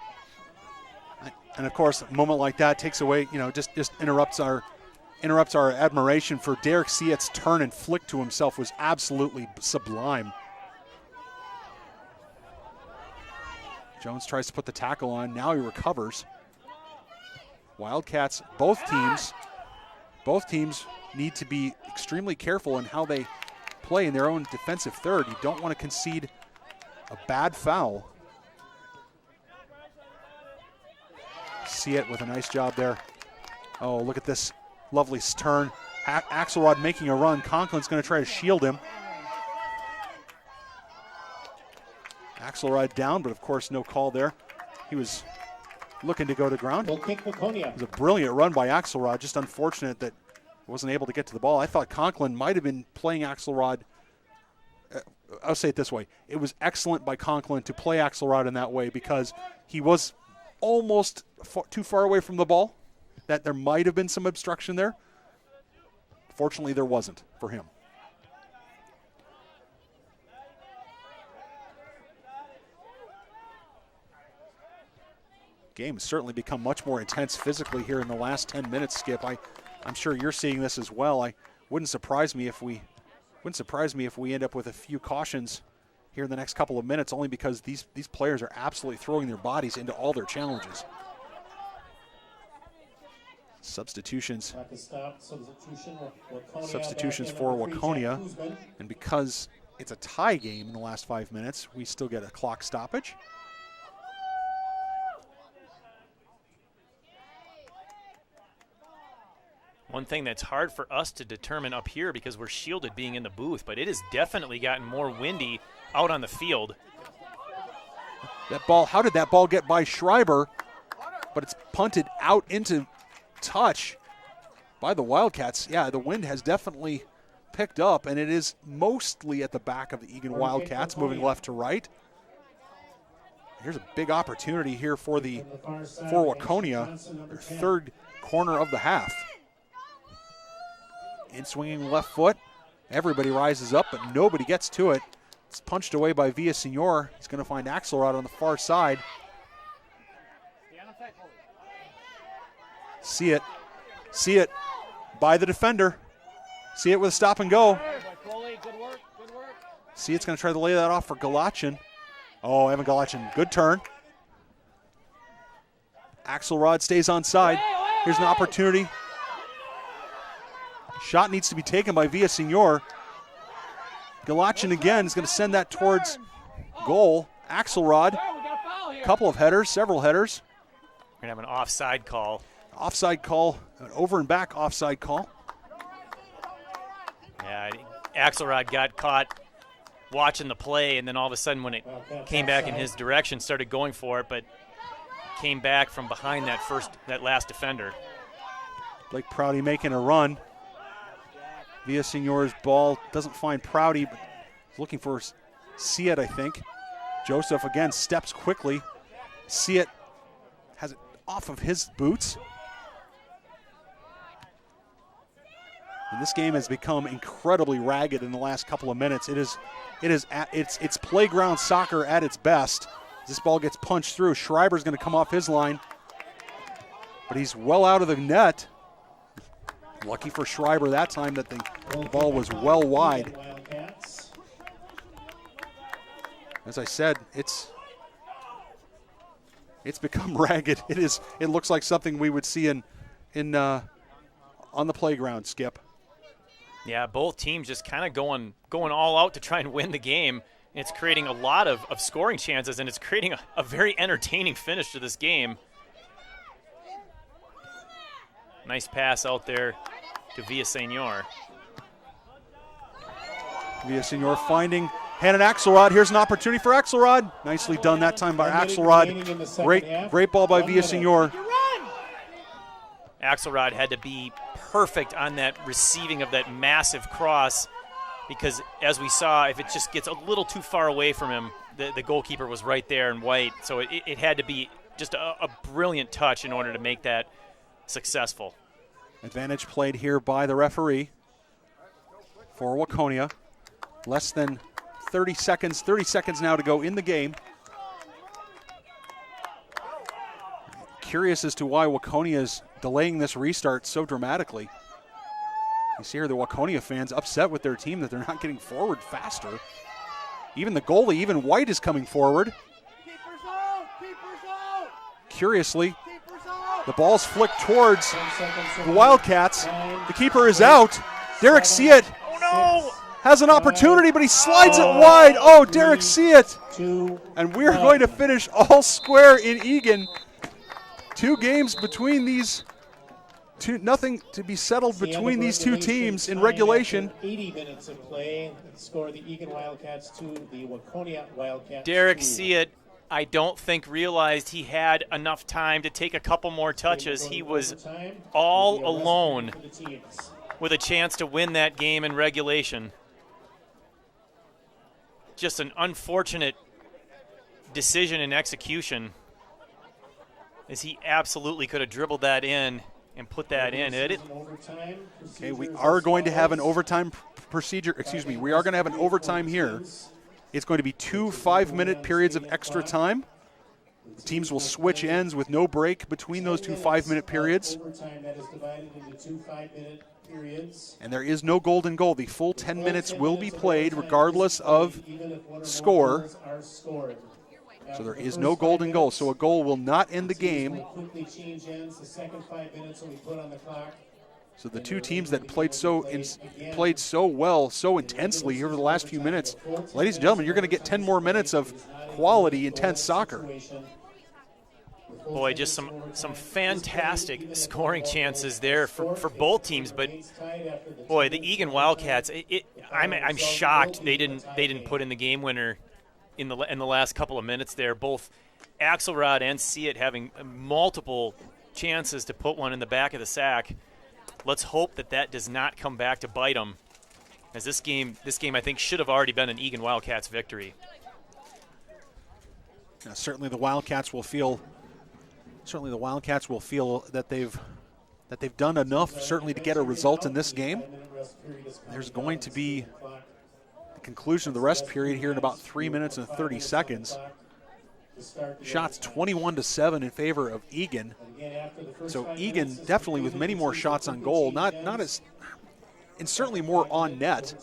And of course, a moment like that takes away, just interrupts our admiration for Derek Siet's turn and flick to himself was absolutely sublime. Jones tries to put the tackle on. Now he recovers. Wildcats, both teams both teams need to be extremely careful in how they play in their own defensive third. You don't want to concede a bad foul. See it with a nice job there. Oh, look at this lovely turn. Axelrod making a run. Conklin's going to try to shield him. Axelrod down, but of course no call there. He was looking to go to ground. We'll kick Waconia. It was a brilliant run by Axelrod. Just unfortunate that he wasn't able to get to the ball. I thought Conklin might have been playing Axelrod. I'll say it this way. It was excellent by Conklin to play Axelrod in that way because he was almost too far away from the ball, that there might have been some obstruction there. Fortunately, there wasn't for him. Game has certainly become much more intense physically here in the last 10 minutes, Skip. I'm sure you're seeing this as well. Wouldn't surprise me if we end up with a few cautions here in the next couple of minutes, only because these players are absolutely throwing their bodies into all their challenges. Substitutions for Waconia, and because it's a tie game in the last 5 minutes, we still get a clock stoppage. One thing that's hard for us to determine up here because we're shielded being in the booth, but it has definitely gotten more windy out on the field. That ball, how did that ball get by Schreiber? But it's punted out into touch by the Wildcats. Yeah, the wind has definitely picked up, and it is mostly at the back of the Eagan Wildcats, moving left to right. Here's a big opportunity here for Waconia, their third corner of the half. In swinging left foot, everybody rises up, but nobody gets to it. It's punched away by Villasenor. He's going to find Axelrod on the far side. See it by the defender. See it with a stop and go. See it's going to try to lay that off for Galachin. Oh, Evan Galachin, good turn. Axelrod stays on side. Here's an opportunity. Shot needs to be taken by Villasenor. Galachin again is going to send that towards goal. Axelrod, couple of headers, several headers. We're going to have an offside call. Offside call, an over and back offside call. Yeah, Axelrod got caught watching the play, and then all of a sudden when it came back in his direction, started going for it, but came back from behind that last defender. Blake Prouty making a run. Villasenor's ball doesn't find Prouty, but looking for Siet, I think. Joseph again steps quickly. Siet has it off of his boots. And this game has become incredibly ragged in the last couple of minutes. It's playground soccer at its best. This ball gets punched through. Schreiber's going to come off his line, but he's well out of the net. Lucky for Schreiber that time that the ball was well wide. As I said, it's become ragged. It looks like something we would see on the playground, Skip. Yeah, both teams just kind of going all out to try and win the game. It's creating a lot of scoring chances, and it's creating a very entertaining finish to this game. Nice pass out there to Villasenor. Villasenor finding Hannon Axelrod. Here's an opportunity for Axelrod. Nicely done that time by Axelrod. Great ball by Villasenor. Axelrod had to be perfect on that receiving of that massive cross because, as we saw, if it just gets a little too far away from him, the goalkeeper was right there in white. So it had to be just a brilliant touch in order to make that successful. Advantage played here by the referee for Waconia. Less than 30 seconds now to go in the game. Curious as to why Waconia is delaying this restart so dramatically. You see here the Waconia fans upset with their team that they're not getting forward faster. Even the goalie, even White, is coming forward. Curiously, The ball's flicked towards the Wildcats. The keeper is out. Derek Seat has an opportunity, but he slides it wide. Oh, Derek Seat. And we're going to finish all square in Eagan. 2 games between these two, nothing to be settled between these two teams in regulation. 80 minutes of play. The score of the Eagan Wildcats 2, the Waconia Wildcats Derek 2. Seat, I don't think realized he had enough time to take a couple more touches. He was all alone with a chance to win that game in regulation. Just an unfortunate decision and execution, as he absolutely could have dribbled that in and put that in. Okay, we are going to have an overtime procedure. Excuse me, we are going to have an overtime here. It's going to be 2 5-minute periods of extra time. The teams will switch ends with no break between those 2 5-minute periods. And there is no golden goal. The full 10 minutes will be played regardless of score. So there is no golden goal. So a goal will not end the game. So the two teams that played so well, so intensely over the last few minutes, ladies and gentlemen, you're going to get 10 more minutes of quality, intense soccer. Boy, just some fantastic scoring chances there for both teams. But boy, the Eagan Wildcats, I'm shocked they didn't put in the game winner in the last couple of minutes there. Both Axelrod and Seat having multiple chances to put one in the back of the sack. Let's hope that does not come back to bite them, as this game I think should have already been an Eagan Wildcats victory. Now, certainly the Wildcats will feel that they've done enough certainly to get a result in this game. There's going to be the conclusion of the rest period here in about 3 minutes and 30 seconds. Shots 21-7 in favor of Eagan. So Eagan definitely with many more shots on goal, not as, and certainly more on net.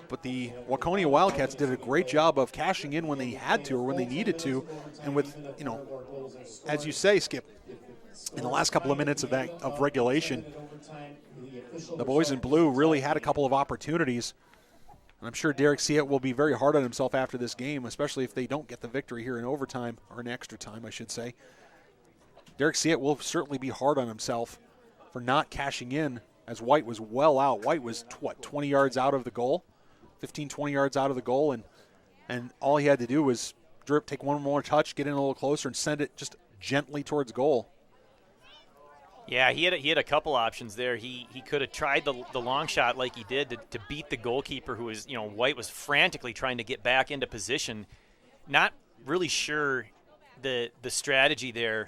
But the Waconia Wildcats did a great job of cashing in when they had to or when they needed to, and with, as you say, Skip, in the last couple of minutes of regulation, the boys in blue really had a couple of opportunities. And I'm sure Derek Seat will be very hard on himself after this game, especially if they don't get the victory here in overtime, or in extra time, I should say. Derek Seat will certainly be hard on himself for not cashing in, as White was well out. White was, 20 yards out of the goal, 15, 20 yards out of the goal, and all he had to do was take one more touch, get in a little closer, and send it just gently towards goal. Yeah, he had a couple options there. He could have tried the long shot like he did to beat the goalkeeper, who was, White was frantically trying to get back into position. Not really sure the strategy there,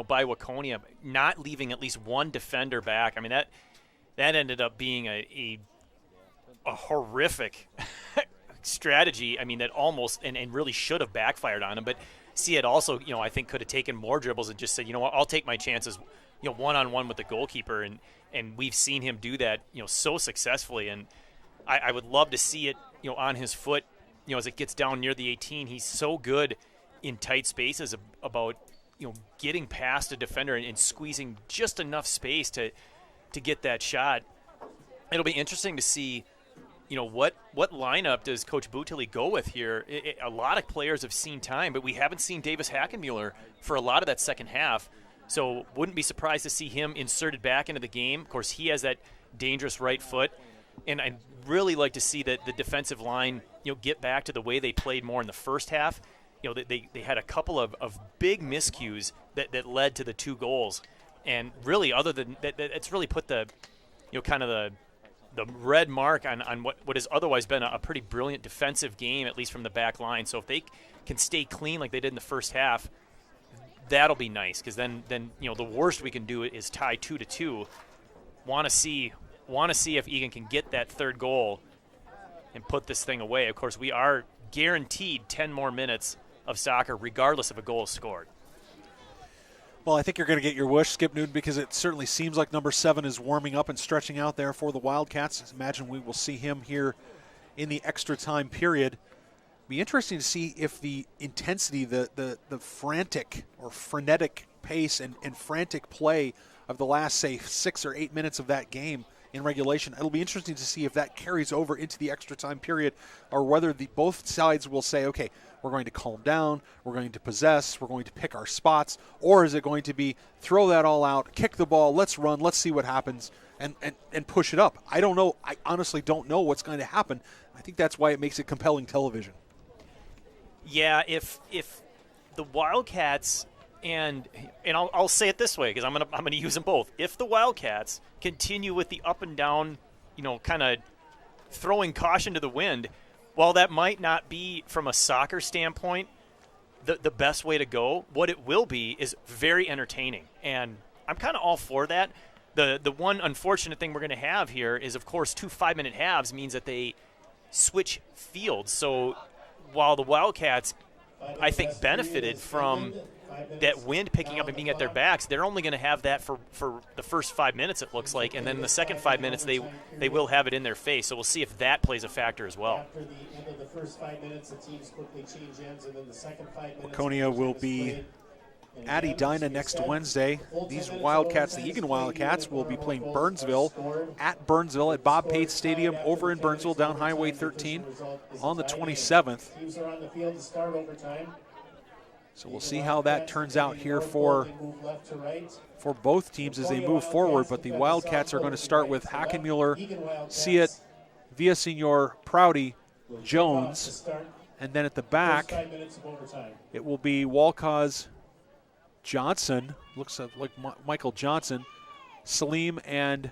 by Waconia, not leaving at least one defender back. I mean, that ended up being a horrific strategy. I mean, that almost and really should have backfired on him. But Seat also, I think could have taken more dribbles and just said, what, I'll take my chances, one-on-one with the goalkeeper, and we've seen him do that, so successfully. And I would love to see it, on his foot, as it gets down near the 18. He's so good in tight spaces about, getting past a defender and squeezing just enough space to get that shot. It'll be interesting to see, what lineup does Coach Boutilly go with here. A lot of players have seen time, but we haven't seen Davis Hackenmuller for a lot of that second half. So wouldn't be surprised to see him inserted back into the game. Of course, he has that dangerous right foot. And I'd really like to see that the defensive line, get back to the way they played more in the first half. They had a couple of big miscues that led to the 2 goals. And really, other than that, it's really put the, kind of the red mark on what has otherwise been a pretty brilliant defensive game, at least from the back line. So if they can stay clean like they did in the first half, that'll be nice, because then the worst we can do is tie 2-2. Want to see if Eagan can get that third goal and put this thing away. Of course, we are guaranteed 10 more minutes of soccer, regardless of a goal scored. Well, I think you're going to get your wish, Skip Newton, because it certainly seems like number 7 is warming up and stretching out there for the Wildcats. Imagine we will see him here in the extra time period. Be interesting to see if the intensity, the frantic or frenetic pace and frantic play of the last, say, 6 or 8 minutes of that game in regulation. It'll be interesting to see if that carries over into the extra time period, or whether both sides will say, okay, we're going to calm down, we're going to possess, we're going to pick our spots, or is it going to be throw that all out, kick the ball, let's run, let's see what happens, and push it up. I don't know. I honestly don't know what's going to happen. I think that's why it makes it compelling television. Yeah, if the Wildcats and I'll say it this way because I'm gonna use them both. If the Wildcats continue with the up and down, kind of throwing caution to the wind, while that might not be from a soccer standpoint the best way to go, what it will be is very entertaining, and I'm kind of all for that. The one unfortunate thing we're going to have here is, of course, 2 5-minute halves means that they switch fields. So while the Wildcats, I think, benefited from that wind picking up and being at their backs, they're only going to have that for the first 5 minutes, it looks like, and then the second 5 minutes they will have it in their face. So we'll see if that plays a factor as well. After the end of the first 5 minutes, the teams quickly change ends, and then the second 5 minutes. Waconia will be at Edina next Wednesday. These Wildcats, the Eagan Wildcats, will be playing Burnsville at Bob Pates Stadium over in Burnsville down Highway 13 on the 27th. Teams are on the field to start overtime. So we'll see how that turns out here for both teams as they move forward. But the Wildcats are going to start with Hackenmuller, Siet, Villasenor, Prouty, Jones, and then at the back it will be Walcaz, Johnson, looks like Michael Johnson, Salim, and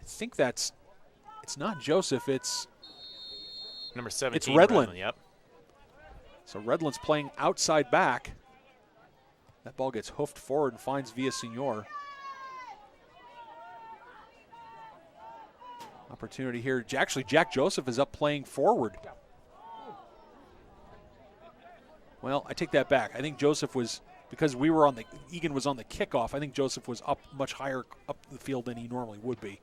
I think it's not Joseph, it's number 17. It's Redland. Yep. So Redland's playing outside back. That ball gets hoofed forward and finds Villasenor. Opportunity here. Actually, Jack Joseph is up playing forward. Well, I take that back. I think Joseph was, because Eagan was on the kickoff, I think Joseph was up much higher up the field than he normally would be.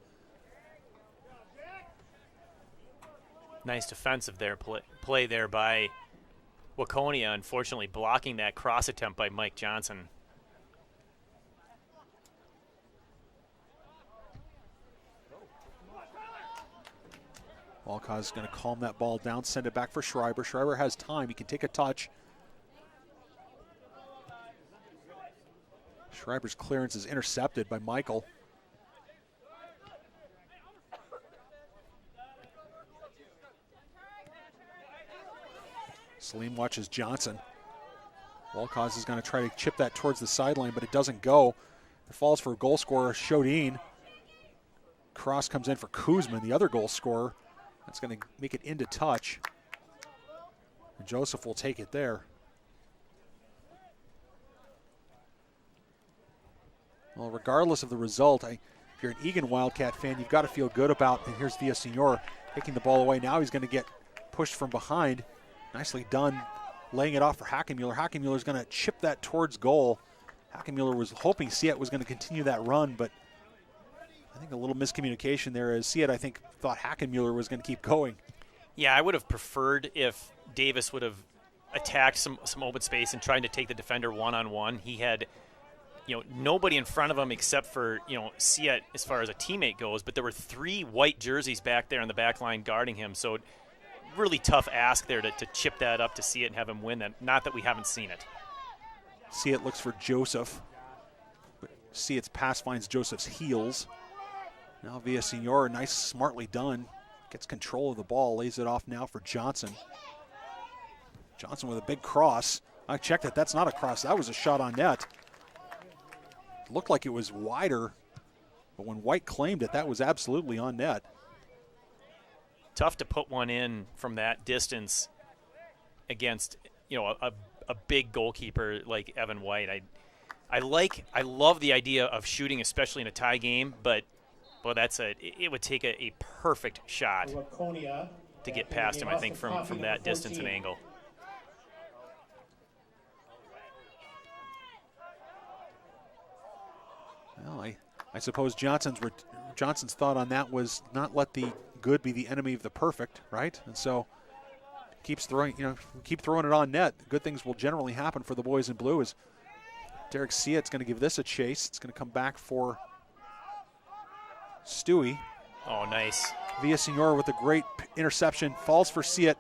Nice defensive play there by Waconia, unfortunately blocking that cross attempt by Mike Johnson. Walcott is going to calm that ball down, send it back for Schreiber. Schreiber has time. He can take a touch. Schreiber's clearance is intercepted by Michael. Salim watches Johnson. Walcott is going to try to chip that towards the sideline, but it doesn't go. It falls for goal scorer Shodin. Cross comes in for Kuzman, the other goal scorer. That's going to make it into touch. And Joseph will take it there. Well, regardless of the result, if you're an Eagan Wildcat fan, you've got to feel good about, and here's Villasenor taking the ball away. Now he's going to get pushed from behind. Nicely done, laying it off for Hackenmuller. Hackenmuller's going to chip that towards goal. Hackenmuller was hoping Siet was going to continue that run, but I think a little miscommunication there as Siet, I think, thought Hackenmuller was going to keep going. Yeah, I would have preferred if Davis would have attacked some open space and tried to take the defender one-on-one. He had, nobody in front of him except for, Siet as far as a teammate goes, but there were 3 white jerseys back there on the back line guarding him, so really tough ask there to chip that up to Siet and have him win that. Not that we haven't seen it. Siet looks for Joseph, but Siet's pass finds Joseph's heels. Now Villasenor, nice, smartly done. Gets control of the ball, lays it off now for Johnson. Johnson with a big cross. I checked it, that's not a cross, that was a shot on net. It looked like it was wider, but when White claimed it, that was absolutely on net. Tough to put one in from that distance against, a big goalkeeper like Evan White. I love the idea of shooting, especially in a tie game, but it would take a perfect shot to get past him, I think, from that distance and angle. Well, I suppose Johnson's thought on that was not let the good be the enemy of the perfect, right? And so keep throwing it on net. Good things will generally happen for the boys in blue as Derek Siet's going to give this a chase. It's going to come back for Stewie. Oh, nice. Villasenor with a great interception. Falls for Siet.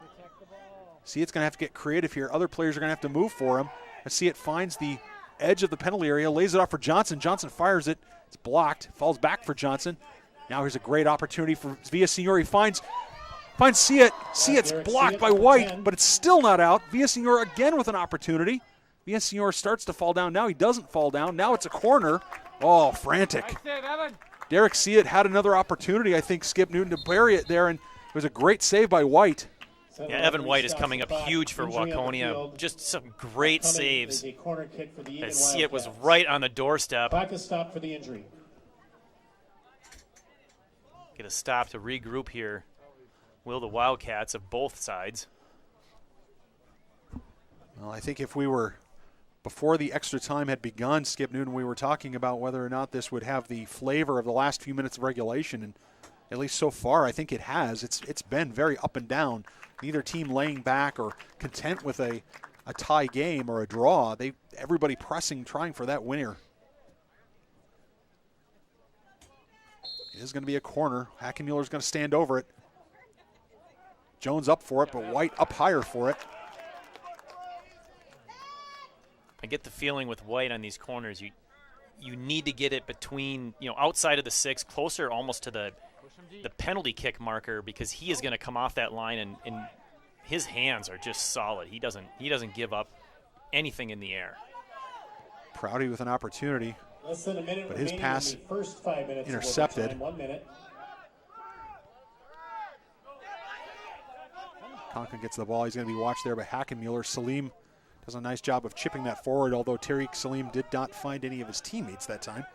Siet's going to have to get creative here. Other players are going to have to move for him. As Siet finds the edge of the penalty area, lays it off for Johnson. Johnson fires it. It's blocked. Falls back for Johnson. Now here's a great opportunity for Villasenor. He finds Siet. Siet's blocked by White, but it's still not out. Villasenor again with an opportunity. Villasenor starts to fall down. Now he doesn't fall down. Now it's a corner. Oh, frantic. Derek Siet had another opportunity, I think, Skip Newton, to bury it there, and it was a great save by White. Yeah, Evan White is coming up huge for Waconia. Just some great saves. As Siet was right on the doorstep. Clock is stopped for the injury. Get a stop to regroup here. Will the Wildcats of both sides. Well, I think if we were, before the extra time had begun, Skip Newton, we were talking about whether or not this would have the flavor of the last few minutes of regulation, and at least so far, I think it has. It's been very up and down. Neither team laying back or content with a tie game or a draw. Everybody pressing, trying for that winner. It is going to be a corner. Hackenmuller's going to stand over it. Jones up for it, but White up higher for it. I get the feeling with White on these corners, you need to get it between, outside of the 6, closer almost to the penalty kick marker, because he is going to come off that line, and his hands are just solid. He doesn't give up anything in the air. Prouty with an opportunity, Less than a minute but his remaining pass in the first 5 minutes intercepted. Of overtime. 1 minute. Conklin gets the ball. He's going to be watched there by Hackenmuller. Salim does a nice job of chipping that forward, although Tariq Salim did not find any of his teammates that time.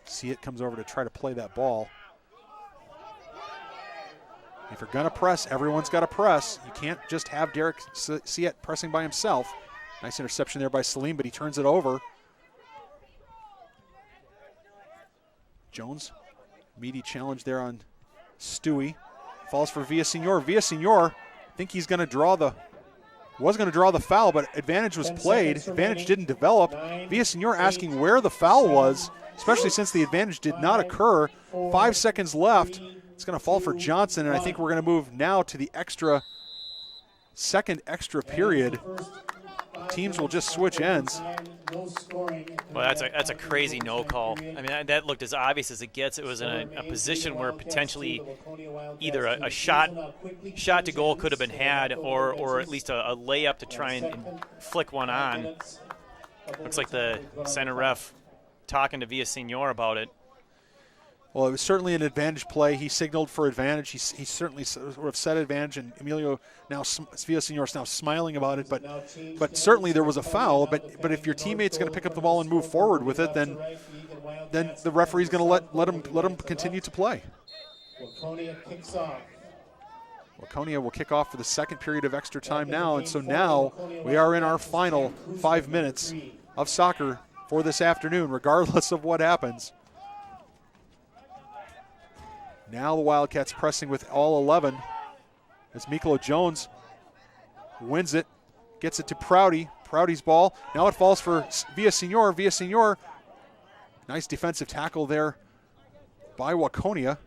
Siet comes over to try to play that ball. If you're going to press, everyone's got to press. You can't just have Derek Siet pressing by himself. Nice interception there by Salim, but he turns it over. Jones, meaty challenge there on Stewie. Falls for Villasenor. Villasenor, I think he's going to draw the foul, but advantage was played. Advantage didn't develop. Villasenor asking where the foul was, especially since the advantage did not occur. 5 seconds left. It's going to fall for Johnson, and I think we're going to move now to the second extra period. Teams will just switch ends. Well, that's a crazy no call. I mean, that looked as obvious as it gets. It was in a position where potentially either a shot to goal could have been had, or at least a layup to try and flick one on. Looks like the center ref talking to Villasenor about it. Well, it was certainly an advantage play. He signaled for advantage. He certainly sort of set advantage, and Emilio Villasenor is now smiling about it. But certainly there was a foul. But if your teammate's going to pick up the ball and move forward with it, then the referee's going to let him continue to play. Waconia kicks off. Waconia will kick off for the second period of extra time now, and so now we are in our final 5 minutes of soccer for this afternoon, regardless of what happens. Now the Wildcats pressing with all 11 as Mikolo Jones wins it, gets it to Prouty. Prouty's ball. Now it falls for Villasenor. Villasenor, nice defensive tackle there by Waconia.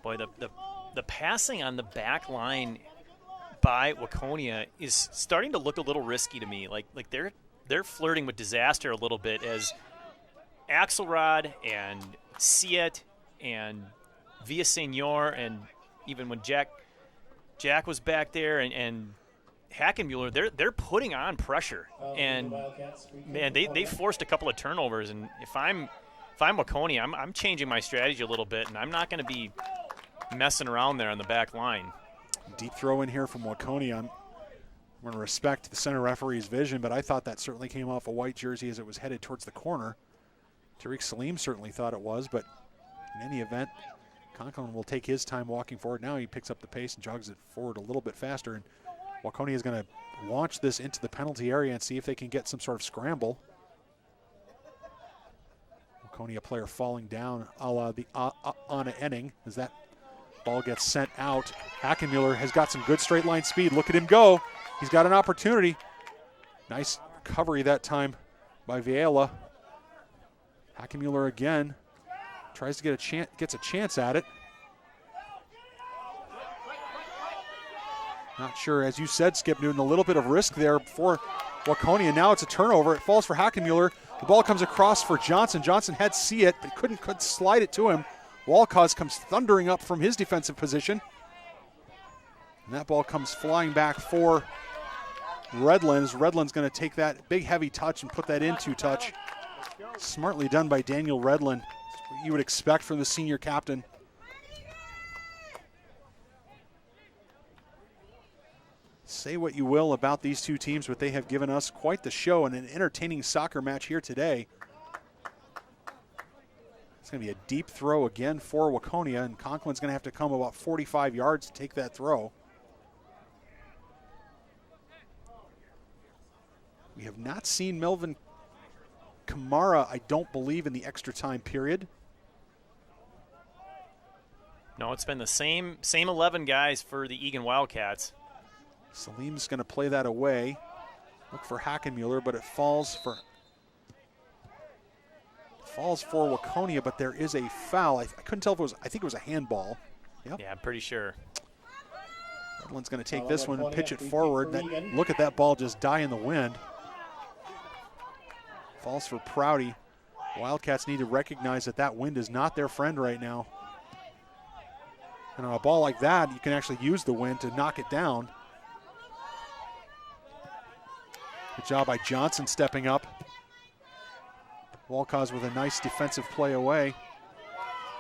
Boy, the passing on the back line by Waconia is starting to look a little risky to me. Like they're flirting with disaster a little bit, as Axelrod and Siet and Villasenor, and even when Jack was back there, and Hackenmuller, they're putting on pressure, and man, they forced a couple of turnovers. And if I'm Waconia, I'm changing my strategy a little bit, and I'm not going to be messing around there on the back line. Deep throw in here from Waconia. I'm going to respect the center referee's vision, but I thought that certainly came off a white jersey as it was headed towards the corner. Tariq Salim certainly thought it was, but in any event, Conklin will take his time walking forward. Now he picks up the pace and jogs it forward a little bit faster, and Waconia is going to launch this into the penalty area and see if they can get some sort of scramble. Waconia player falling down a la the Anna Enning as that ball gets sent out. Hackenmuller has got some good straight line speed. Look at him go. He's got an opportunity. Nice recovery that time by Viela. Hackenmuller again tries to get a chance, gets a chance at it. Not sure, as you said, Skip Newton, a little bit of risk there for Waconia. Now it's a turnover. It falls for Hackenmuller. The ball comes across for Johnson. Johnson had to see it, but couldn't slide it to him. Walcott comes thundering up from his defensive position. And that ball comes flying back for Redlands. Redlands going to take that big heavy touch and put that into touch. Smartly done by Daniel Redland. What you would expect from the senior captain. Say what you will about these two teams, but they have given us quite the show and an entertaining soccer match here today. It's going to be a deep throw again for Waconia, and Conklin's going to have to come about 45 yards to take that throw. We have not seen Melvin Kamara, I don't believe, in the extra time period. No, it's been the same 11 guys for the Eagan Wildcats. Salim's going to play that away. Look for Hackenmuller, but it falls for Waconia, but there is a foul. I couldn't tell if it was, I think it was a handball. Yep. Yeah, I'm pretty sure. Redland's going to take this one and pitch it forward. Look at that ball just die in the wind. Falls for Prouty. Wildcats need to recognize that that wind is not their friend right now. And on a ball like that, you can actually use the wind to knock it down. Good job by Johnson stepping up. Walcott with a nice defensive play away.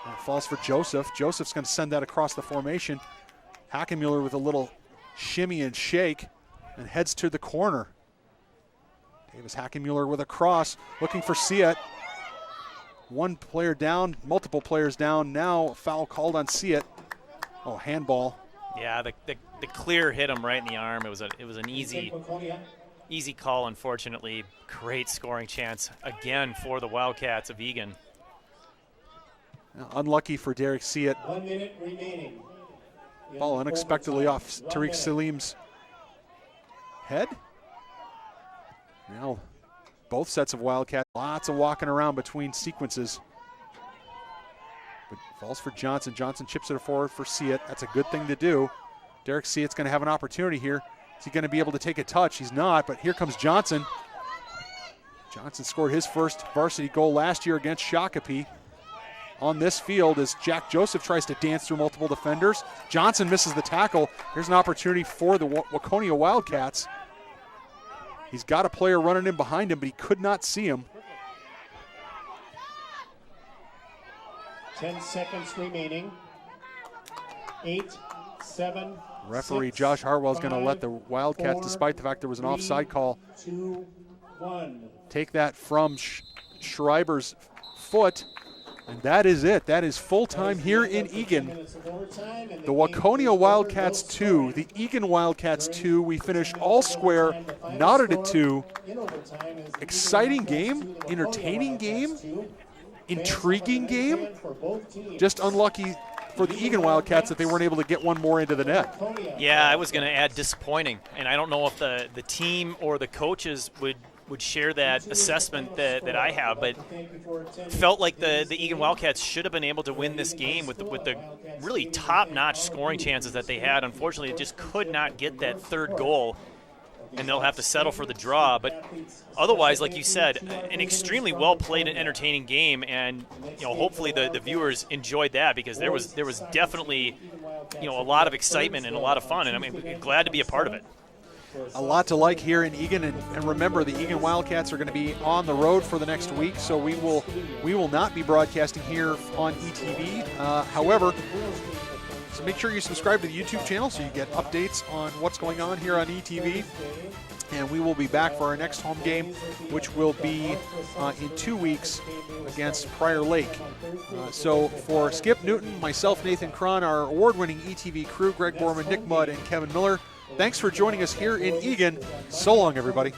And it falls for Joseph. Joseph's going to send that across the formation. Hackenmuller with a little shimmy and shake and heads to the corner. Davis Hackenmuller with a cross, looking for Siet. One player down, multiple players down. Now a foul called on Siet. Oh, handball. Yeah, the clear hit him right in the arm. It was an easy call, unfortunately. Great scoring chance again for the Wildcats of Eagan. Unlucky for Derek Siet. 1 minute remaining. Ball unexpectedly off Tariq Salim's head. Now both sets of Wildcats, lots of walking around between sequences. But falls for Johnson. Johnson chips it forward for Siet. That's a good thing to do. Derek Siet's going to have an opportunity here. Is he going to be able to take a touch? He's not, but here comes Johnson. Johnson scored his first varsity goal last year against Shakopee. On this field as Jack Joseph tries to dance through multiple defenders. Johnson misses the tackle. Here's an opportunity for the Waconia Wildcats. He's got a player running in behind him, but he could not see him. 10 seconds remaining. 8, 7, Referee 6, Josh Hartwell is going to 5, let the Wildcats, 4, despite the fact there was an 3, offside call, 2, 1. take that from Schreiber's foot. And that is it. That is full time here in Eagan. The Waconia Wildcats 2, the Eagan Wildcats 2. We finished all square, knotted at 2. Exciting game, entertaining game, intriguing game. Just unlucky for the Eagan Wildcats that they weren't able to get one more into the net. Yeah, I was going to add disappointing, and I don't know if the team or the coaches would share that assessment that I have, but felt like the Eagan Wildcats should have been able to win this game with the really top-notch scoring chances that they had. Unfortunately, it just could not get that third goal, and they'll have to settle for the draw. But otherwise, like you said, an extremely well-played and entertaining game, and hopefully the viewers enjoyed that, because there was definitely a lot of excitement and a lot of fun, and I'm glad to be a part of it. A lot to like here in Eagan, and remember, the Eagan Wildcats are going to be on the road for the next week, so we will not be broadcasting here on ETV. However, so make sure you subscribe to the YouTube channel so you get updates on what's going on here on ETV. And we will be back for our next home game, which will be in 2 weeks against Prior Lake. So for Skip Newton, myself, Nathan Cron, our award-winning ETV crew, Greg Borman, Nick Mudd, and Kevin Miller, thanks for joining us here in Eagan. So long, everybody.